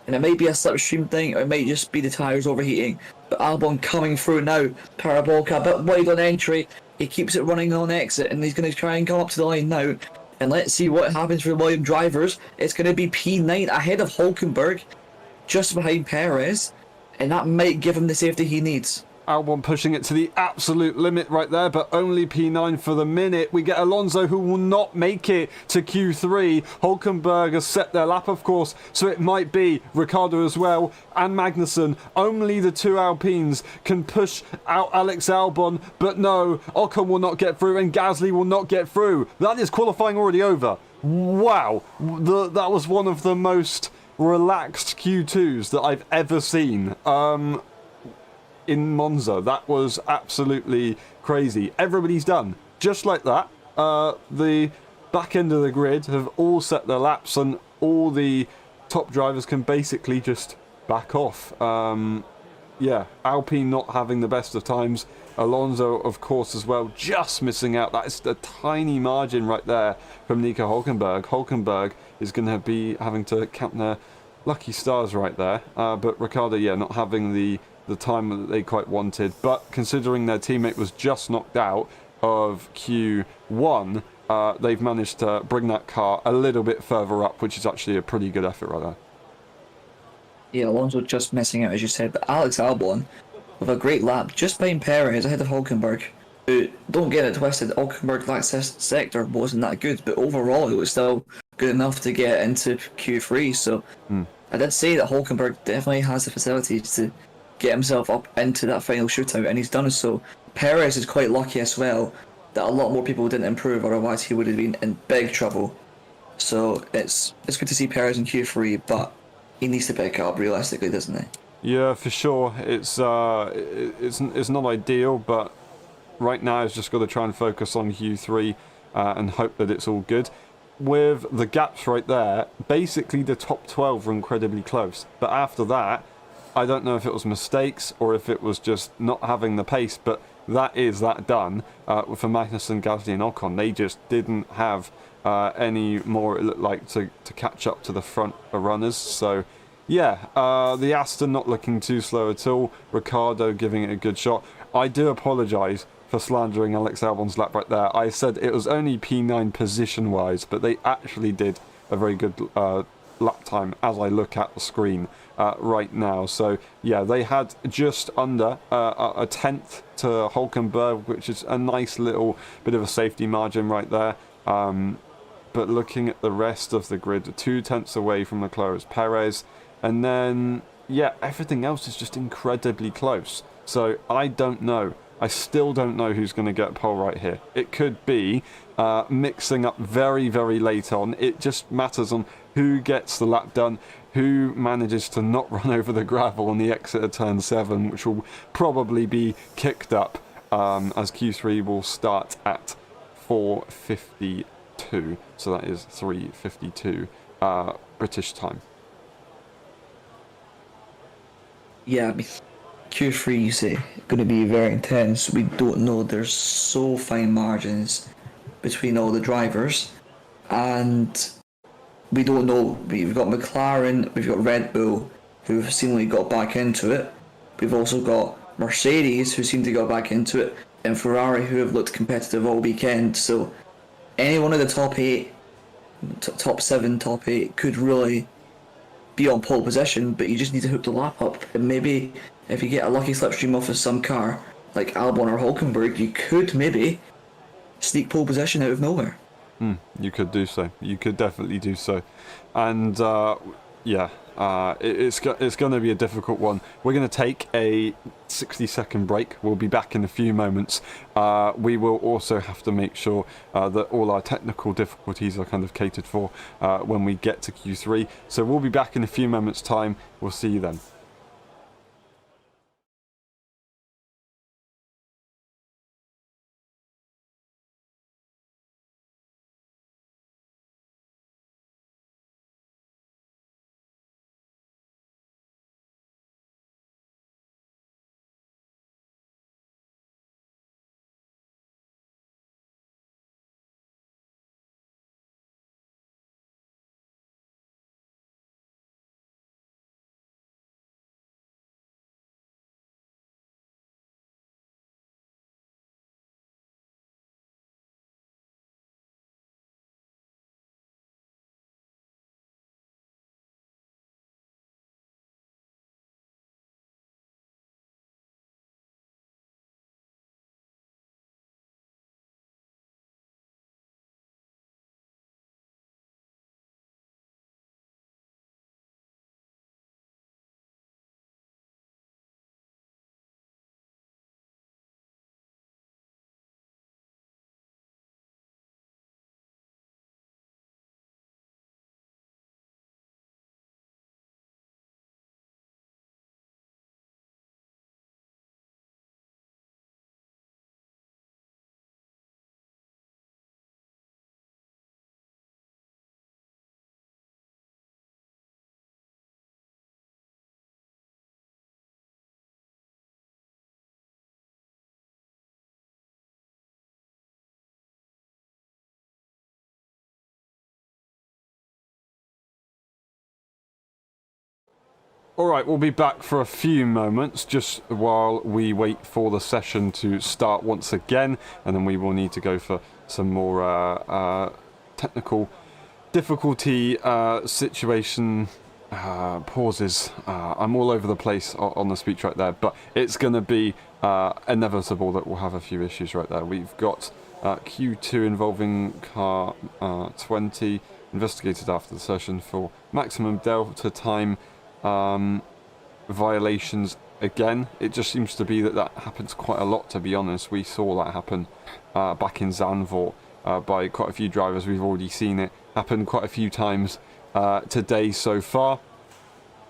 And it might be a slipstream thing, or it might just be the tyres overheating. But Albon coming through now, Parabolica a bit wide on entry. He keeps it running on exit, and he's going to try and come up to the line now. And let's see what happens for the Williams drivers. It's going to be P9 ahead of Hulkenberg, just behind Perez, and that might give him the safety he needs. Albon pushing it to the absolute limit right there, but only P9 for the minute. We get Alonso, who will not make it to Q3. Hulkenberg has set their lap, of course, so it might be Ricciardo as well, and Magnussen. Only the two Alpines can push out Alex Albon, but no, Ocon will not get through, and Gasly will not get through. That is qualifying already over. Wow, that was one of the most relaxed Q2s that I've ever seen. In Monza. That was absolutely crazy. Everybody's done. Just like that, the back end of the grid have all set their laps, and all the top drivers can basically just back off. Yeah, Alpine not having the best of times. Alonso, of course, as well, just missing out. That is a tiny margin right there from Nico Hulkenberg. Hulkenberg is going to be having to count their lucky stars right there. But Ricciardo, yeah, not having the time that they quite wanted, but considering their teammate was just knocked out of Q1, they've managed to bring that car a little bit further up, which is actually a pretty good effort right there. Yeah, Alonso just missing out, as you said, but Alex Albon with a great lap just behind Perez ahead of Hulkenberg, who, don't get it twisted, Hulkenberg that sector wasn't that good, but overall it was still good enough to get into Q3, so I did say that Hulkenberg definitely has the facilities to get himself up into that final shootout, and he's done so. Perez is quite lucky as well that a lot more people didn't improve, otherwise he would have been in big trouble. So it's good to see Perez in Q3, but he needs to pick it up realistically, doesn't he? Yeah, for sure. It's not ideal, but right now he's just got to try and focus on Q3 and hope that it's all good. With the gaps right there, basically the top 12 were incredibly close, but after that, I don't know if it was mistakes or if it was just not having the pace, but that done for Magnussen, Gasly and Ocon. They just didn't have any more, it looked like, to catch up to the front runners. So, yeah, the Aston not looking too slow at all. Ricciardo giving it a good shot. I do apologise for slandering Alex Albon's lap right there. I said it was only P9 position-wise, but they actually did a very good lap time as I look at the screen right now. So yeah, they had just under a tenth to Hulkenberg, which is a nice little bit of a safety margin right there. But looking at the rest of the grid, 2 tenths away from Leclerc, Perez, and then yeah, everything else is just incredibly close. So I don't know. I still don't know who's going to get pole right here. It could be mixing up very, very late on. It just matters on who gets the lap done, who manages to not run over the gravel on the exit of turn 7, which will probably be kicked up as Q3 will start at 4:52. So that is 3:52 British time. Yeah, I mean, Q3, you say, going to be very intense. We don't know. There's so fine margins between all the drivers, and we don't know. We've got McLaren, we've got Red Bull, who have seemingly got back into it. We've also got Mercedes, who seem to go back into it, and Ferrari, who have looked competitive all weekend. So any one of the top 8, top 7, top 8 could really be on pole position, but you just need to hook the lap up. And maybe if you get a lucky slipstream off of some car, like Albon or Hulkenberg, you could maybe sneak pole position out of nowhere. You could do so. You could definitely do so. And yeah, it's going to be a difficult one. We're going to take a 60-second break. We'll be back in a few moments. We will also have to make sure that all our technical difficulties are kind of catered for when we get to Q3. So we'll be back in a few moments' time. We'll see you then. Alright, we'll be back for a few moments just while we wait for the session to start once again, and then we will need to go for some more technical difficulty situation pauses. I'm all over the place on the speech right there, but it's going to be inevitable that we'll have a few issues right there. We've got Q2 involving car 20, investigated after the session for maximum delta time violations again. It just seems to be that happens quite a lot, to be honest. We saw that happen back in Zandvoort by quite a few drivers. We've already seen it happen quite a few times today so far.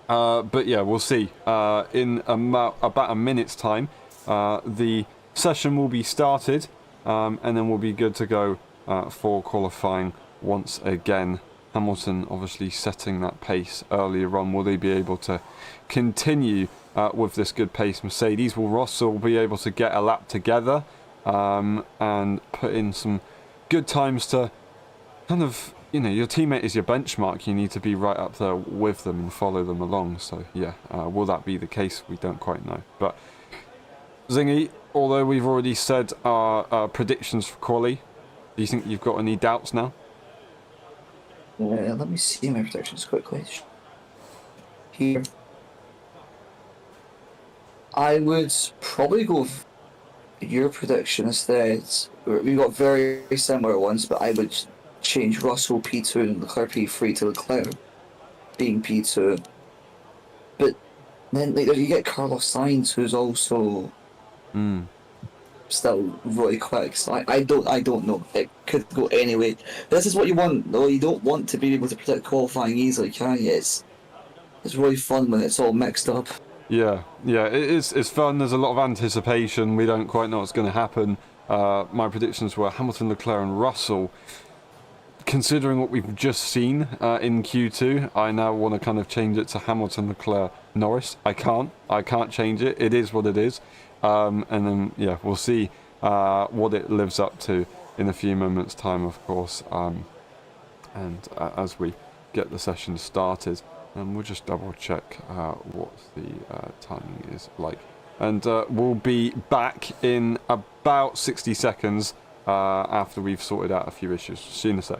But yeah, we'll see. In about a minute's time, the session will be started, and then we'll be good to go for qualifying once again. Hamilton obviously setting that pace earlier on. Will they be able to continue with this good pace? Mercedes, will Russell be able to get a lap together and put in some good times to kind of, you know, your teammate is your benchmark. You need to be right up there with them and follow them along. So yeah, will that be the case? We don't quite know. But Zingy, although we've already said our predictions for quali, do you think you've got any doubts now? Let me see my predictions quickly. Here, I would probably go with your prediction instead. We got very similar ones, but I would change Russell P2 and Leclerc P3 to Leclerc being P2. But then like, you get Carlos Sainz, who's also still really quick. So I don't know. It could go anyway. This is what you want, though. You don't want to be able to predict qualifying easily, can you? It's really fun when it's all mixed up. Yeah, it's fun. There's a lot of anticipation. We don't quite know what's going to happen. My predictions were Hamilton, Leclerc, and Russell. Considering what we've just seen in Q2, I now want to kind of change it to Hamilton, Leclerc, Norris. I can't change it. It is what it is. And then, yeah, we'll see what it lives up to in a few moments' time, of course. And as we get the session started, and we'll just double check what the timing is like. And we'll be back in about 60 seconds after we've sorted out a few issues. See you in a sec.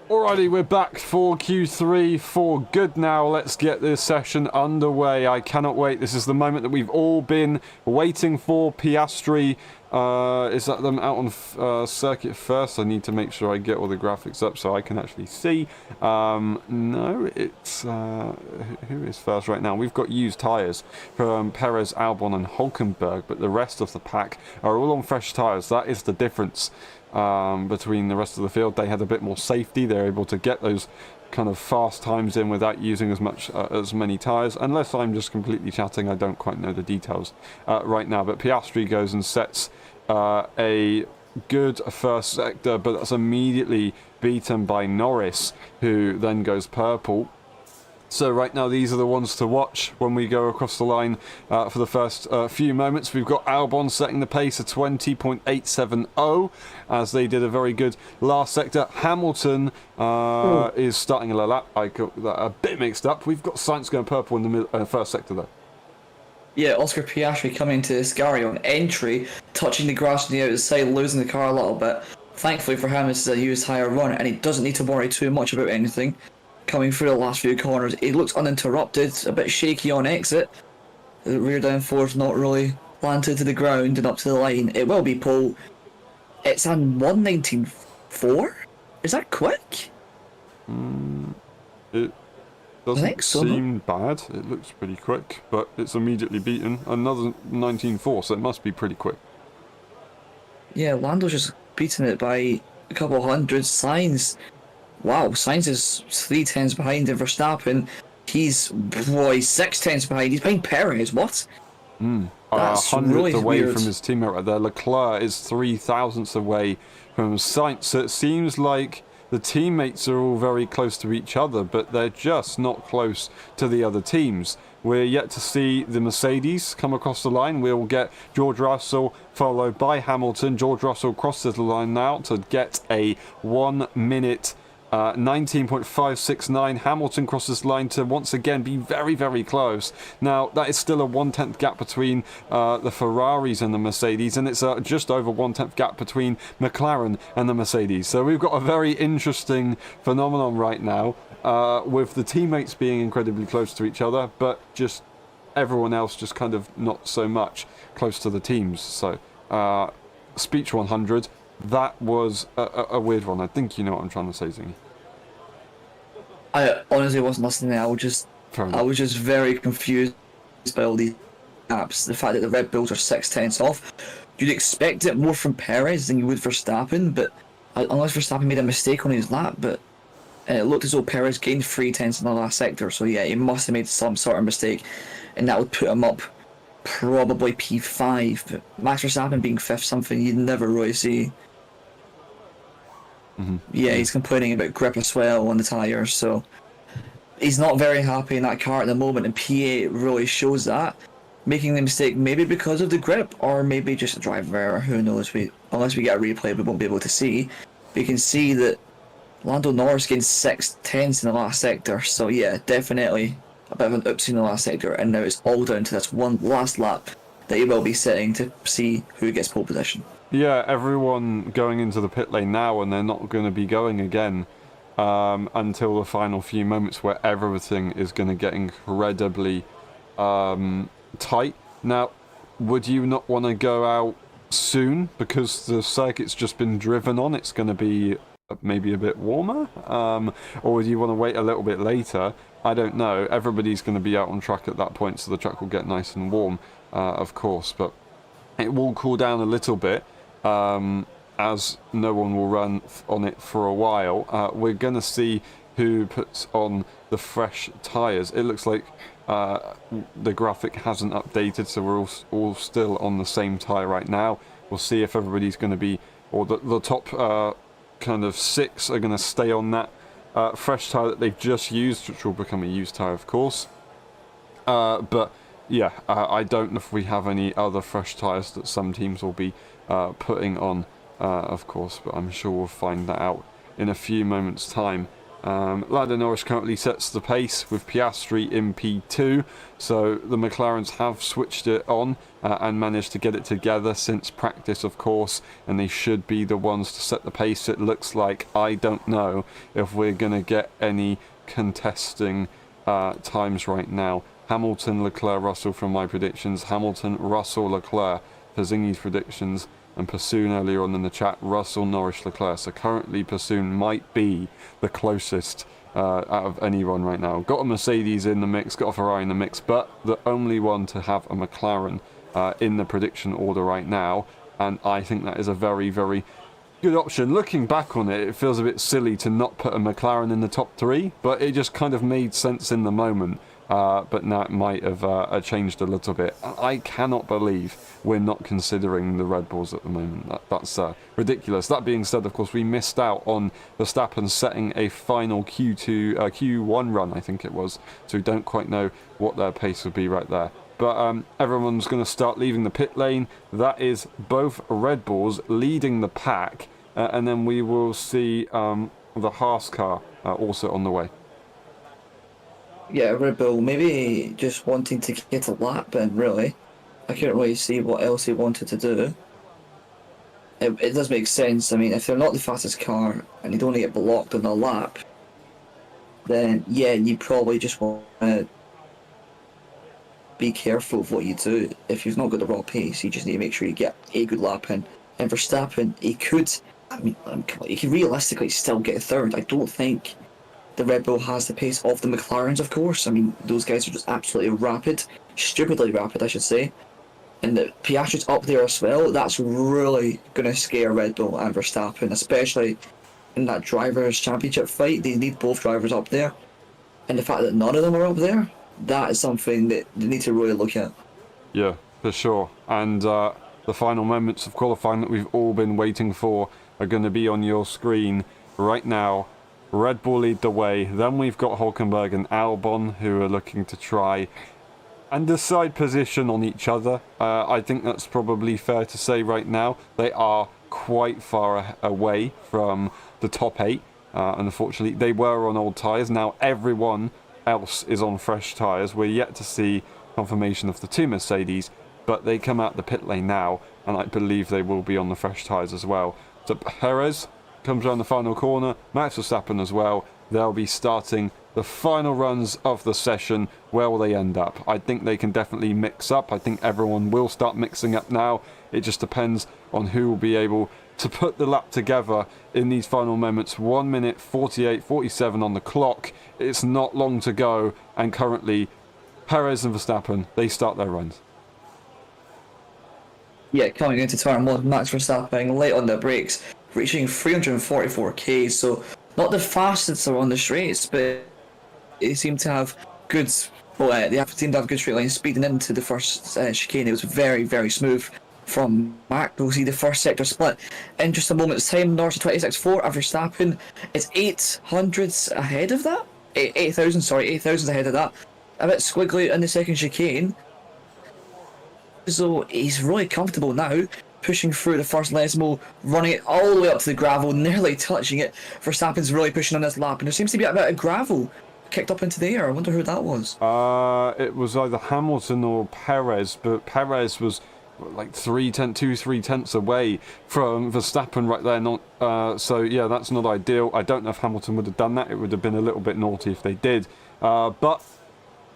Alrighty, we're back for Q3 for good now. Let's get this session underway. I cannot wait. This is the moment that we've all been waiting for. Piastri, is that them out on circuit first? I need to make sure I get all the graphics up so I can actually see. No, it's... who is first right now? We've got used tyres from Perez, Albon and Hulkenberg, but the rest of the pack are all on fresh tyres. That is the difference. Between the rest of the field. They had a bit more safety. They're able to get those kind of fast times in without using as many tyres. Unless I'm just completely chatting, I don't quite know the details right now. But Piastri goes and sets a good first sector, but that's immediately beaten by Norris, who then goes purple. So right now these are the ones to watch when we go across the line for the first few moments. We've got Albon setting the pace at 20.870 as they did a very good last sector. Hamilton is starting a lap. I got that a bit mixed up. We've got Sainz going purple in the first sector though. Yeah, Oscar Piastri coming to Ascari on entry, touching the grass on the outside, losing the car a little bit. Thankfully for him, this is a used tyre run and he doesn't need to worry too much about anything. Coming through the last few corners, he looks uninterrupted, a bit shaky on exit. The rear downforce not really planted to the ground and up to the line. It will be pole. It's a 119.4? Is that quick? It doesn't seem bad. It looks pretty quick, but it's immediately beaten. Another 19.4, so it must be pretty quick. Yeah, Lando's just beaten it by a couple hundred. Wow, Sainz is 3 tenths behind in Verstappen. He's 6 tenths behind. He's behind Perez. What? That's 100th really away weird. from his teammate right there. Leclerc is 3 thousandths away from Sainz. So it seems like the teammates are all very close to each other, but they're just not close to the other teams. We're yet to see the Mercedes come across the line. We'll get George Russell followed by Hamilton. George Russell crosses the line now to get a 1 minute 19.569. Hamilton crosses the line to once again be very, very close. Now, that is still a 1/10 gap between the Ferraris and the Mercedes, and it's just over 1/10 gap between McLaren and the Mercedes. So we've got a very interesting phenomenon right now with the teammates being incredibly close to each other, but just everyone else just kind of not so much close to the teams. So, Speech 100. That was a weird one. I think you know what I'm trying to say, Zingy. I honestly wasn't listening. I was just very confused by all these apps. The fact that the Red Bulls are 6 tenths off. You'd expect it more from Perez than you would Verstappen, but unless Verstappen made a mistake on his lap, but it looked as though Perez gained 3 tenths in the last sector. So yeah, he must have made some sort of mistake, and that would put him up probably P5. But Max Verstappen being 5th, something you'd never really see. Yeah, he's complaining about grip as well on the tyres, so he's not very happy in that car at the moment, and P8 really shows that. Making the mistake maybe because of the grip, or maybe just a driver error, who knows. Unless we get a replay, we won't be able to see. But you can see that Lando Norris gained 6 tenths in the last sector, so yeah, definitely a bit of an oopsie in the last sector, and now it's all down to this one last lap that he will be sitting to see who gets pole position. Yeah, everyone going into the pit lane now, and they're not going to be going again until the final few moments where everything is going to get incredibly tight. Now, would you not want to go out soon because the circuit's just been driven on? It's going to be maybe a bit warmer? Or would you want to wait a little bit later? I don't know. Everybody's going to be out on track at that point, so the track will get nice and warm, of course, but it will cool down a little bit. As no one will run on it for a while. We're going to see who puts on the fresh tyres. It looks like the graphic hasn't updated, so we're all still on the same tyre right now. We'll see if everybody's going to be, or the top kind of 6 are going to stay on that fresh tyre that they've just used, which will become a used tyre, of course. But yeah, I don't know if we have any other fresh tyres that some teams will be putting on, of course, but I'm sure we'll find that out in a few moments' time. Lando Norris currently sets the pace with Piastri in P2, so the McLarens have switched it on and managed to get it together since practice, of course, and they should be the ones to set the pace, it looks like. I don't know if we're going to get any contesting times right now. Hamilton, Leclerc, Russell from my predictions. Hamilton, Russell, Leclerc for Zingy's predictions. And Pursoon earlier on in the chat, Russell, Norris, Leclerc. So currently Pursoon might be the closest out of anyone right now. Got a Mercedes in the mix, got a Ferrari in the mix, but the only one to have a McLaren in the prediction order right now. And I think that is a very, very good option. Looking back on it, it feels a bit silly to not put a McLaren in the top 3, but it just kind of made sense in the moment. But now it might have changed a little bit. I cannot believe we're not considering the Red Bulls at the moment. That's ridiculous. That being said, of course, we missed out on Verstappen setting a final Q1 run, I think it was. So we don't quite know what their pace would be right there. But everyone's going to start leaving the pit lane. That is both Red Bulls leading the pack. And then we will see the Haas car also on the way. Yeah, Red Bull maybe just wanting to get a lap in, really. I couldn't really see what else he wanted to do. It does make sense. I mean, if they're not the fastest car and they don't want to get blocked on a lap, then yeah, you probably just want to be careful of what you do. If you've not got the raw pace, you just need to make sure you get a good lap in. And Verstappen, he could realistically still get a third. I don't think the Red Bull has the pace of the McLarens, of course. I mean, those guys are just absolutely rapid. Stupidly rapid, I should say. And the Piastri's up there as well. That's really going to scare Red Bull and Verstappen, especially in that Drivers' Championship fight. They need both drivers up there. And the fact that none of them are up there, that is something that they need to really look at. Yeah, for sure. And the final moments of qualifying that we've all been waiting for are going to be on your screen right now. Red Bull lead the way. Then we've got Hülkenberg and Albon, who are looking to try and decide position on each other. I think that's probably fair to say right now. They are quite far away from the top 8. And unfortunately, they were on old tyres. Now everyone else is on fresh tyres. We're yet to see confirmation of the 2 Mercedes, but they come out the pit lane now, and I believe they will be on the fresh tyres as well. So Perez comes around the final corner, Max Verstappen as well. They'll be starting the final runs of the session. Where will they end up? I think they can definitely mix up. I think everyone will start mixing up now. It just depends on who will be able to put the lap together in these final moments. 1 minute 48:47 on the clock. It's not long to go, and currently Perez and Verstappen, they start their runs. Yeah, coming into turn 1, Max Verstappen late on the brakes, reaching 344 km, so not the fastest on the straights, but they seem to have good. Well, they seem to have good straight line speeding into the first chicane. It was very, very smooth from Max. We'll see the first sector split in just a moment's time. Norris 26.4, and Verstappen is 800s ahead of that. 8,000, sorry, 8,000 ahead of that. A bit squiggly in the second chicane. So he's really comfortable now, pushing through the first Lesmo, running it all the way up to the gravel, nearly touching it. Verstappen's really pushing on this lap, and there seems to be a bit of gravel kicked up into the air. I wonder who that was. It was either Hamilton or Perez, but Perez was like 3 tenths away from Verstappen right there. So yeah, that's not ideal. I don't know if Hamilton would have done that. It would have been a little bit naughty if they did. But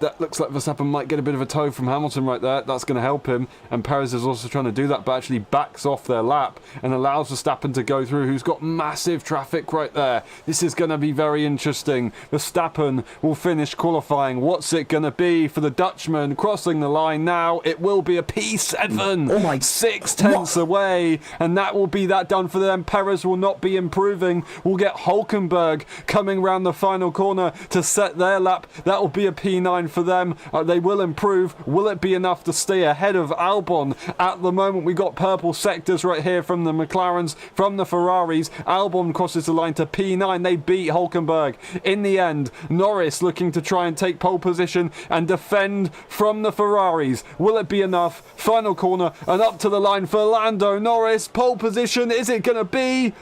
that looks like Verstappen might get a bit of a tow from Hamilton right there. That's going to help him. And Perez is also trying to do that, but actually backs off their lap and allows Verstappen to go through, who's got massive traffic right there. This is going to be very interesting. Verstappen will finish qualifying. What's it going to be for the Dutchman crossing the line now? It will be a P7. Oh my. 6 tenths away. And that will be that done for them. Perez will not be improving. We'll get Hülkenberg coming round the final corner to set their lap. That will be a P9 for them. They will improve. Will it be enough to stay ahead of Albon? At the moment, we got purple sectors right here from the McLarens, from the Ferraris. Albon crosses the line to P9. They beat Hülkenberg. In the end, Norris looking to try and take pole position and defend from the Ferraris. Will it be enough? Final corner and up to the line for Lando Norris. Pole position, is it going to be?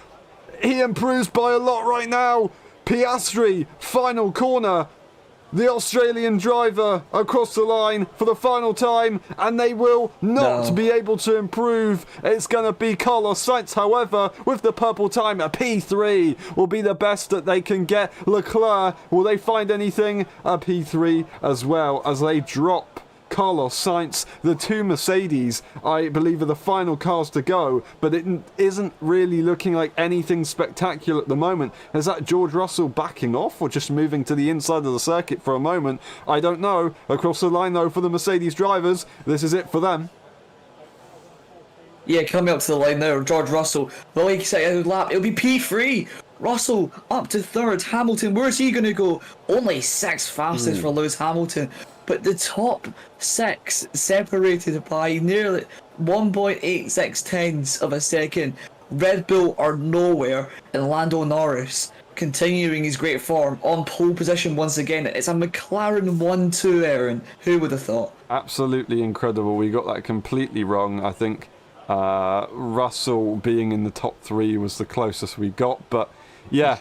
He improves by a lot right now. Piastri, final corner. The Australian driver across the line for the final time, and they will not be able to improve. It's going to be Carlos Sainz, however, with the purple time. A P3 will be the best that they can get. Leclerc, will they find anything? A P3 as well, as they drop Carlos Sainz. The two Mercedes, I believe, are the final cars to go, but it isn't really looking like anything spectacular at the moment. Is that George Russell backing off or just moving to the inside of the circuit for a moment? I don't know. Across the line, though, for the Mercedes drivers, this is it for them. Yeah, coming up to the line now, George Russell, the like second lap, it'll be P3. Russell up to third. Hamilton, where's he going to go? Only sixth fastest for Lewis Hamilton. But the top six separated by nearly 1.86 tenths of a second. Red Bull are nowhere, and Lando Norris continuing his great form on pole position once again. It's a McLaren 1-2, Aaron. Who would have thought? Absolutely incredible. We got that completely wrong. I think Russell being in the top three was the closest we got. But yeah,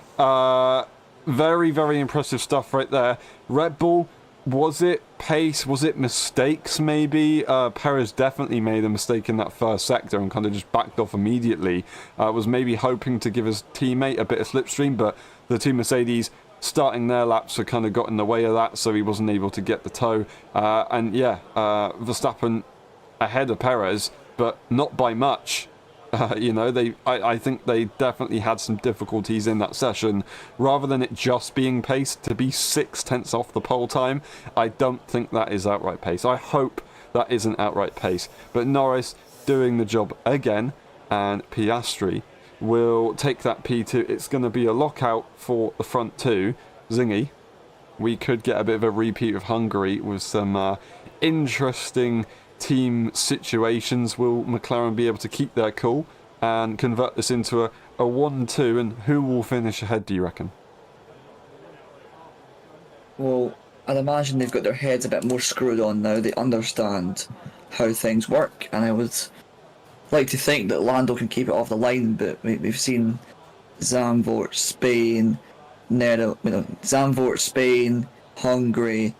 very, very impressive stuff right there. Red Bull. Was it pace? Was it mistakes maybe? Perez definitely made a mistake in that first sector and kind of just backed off immediately. Was maybe hoping to give his teammate a bit of slipstream, but the two Mercedes starting their laps had kind of got in the way of that, so he wasn't able to get the toe. And yeah, Verstappen ahead of Perez, but not by much. You know, I think they definitely had some difficulties in that session. Rather than it just being pace, to be 6 tenths off the pole time, I don't think that is outright pace. I hope that isn't outright pace. But Norris doing the job again, and Piastri will take that P2. It's going to be a lockout for the front two. Zingy, we could get a bit of a repeat of Hungary with some interesting team situations. Will McLaren be able to keep their cool and convert this into a 1-2, and who will finish ahead, do you reckon? Well, I'd imagine they've got their heads a bit more screwed on now. They understand how things work, and I would like to think that Lando can keep it off the line, but we've seen Zandvoort, Spain, Zandvoort, Spain, Hungary,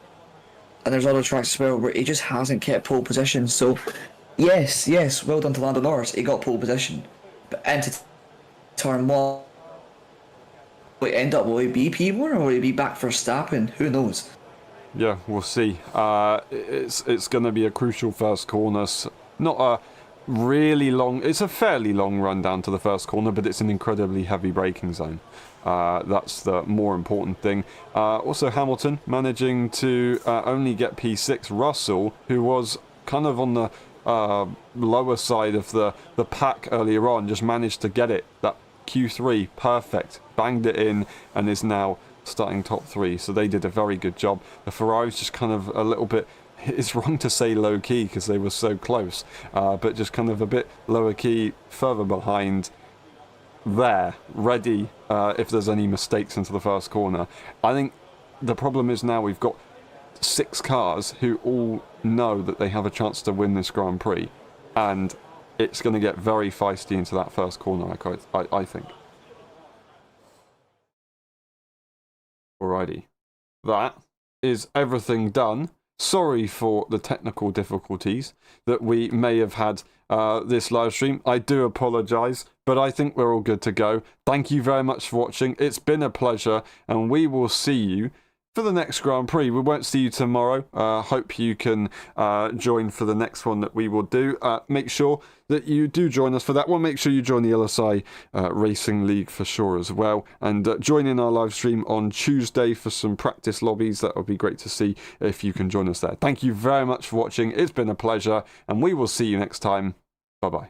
and there's other tracks as well where he just hasn't kept pole position. So, yes, well done to Lando Norris. He got pole position, but into turn one, will he end up? Will he be P1 or will he be back for Verstappen? Who knows? Yeah, we'll see. It's going to be a crucial first corner. Not a really long. It's a fairly long run down to the first corner, but it's an incredibly heavy braking zone. That's the more important thing. Also, Hamilton managing to only get P6. Russell, who was kind of on the lower side of the pack earlier on, just managed to get it. That Q3, perfect. Banged it in and is now starting top three. So they did a very good job. The Ferrari's just kind of a little bit, it's wrong to say low key because they were so close, but just kind of a bit lower key, further behind there, ready if there's any mistakes into the first corner. I think the problem is now we've got 6 cars who all know that they have a chance to win this Grand Prix, and it's going to get very feisty into that first corner, I think. Alrighty. That is everything done. Sorry for the technical difficulties that we may have had this live stream. I do apologise, but I think we're all good to go. Thank you very much for watching. It's been a pleasure, and we will see you for the next Grand Prix. We won't see you tomorrow. Hope you can join for the next one that we will do. Make sure that you do join us for that one. Make sure you join the LSI Racing League for sure as well. And join in our live stream on Tuesday for some practice lobbies. That would be great to see if you can join us there. Thank you very much for watching. It's been a pleasure, and we will see you next time. Bye-bye.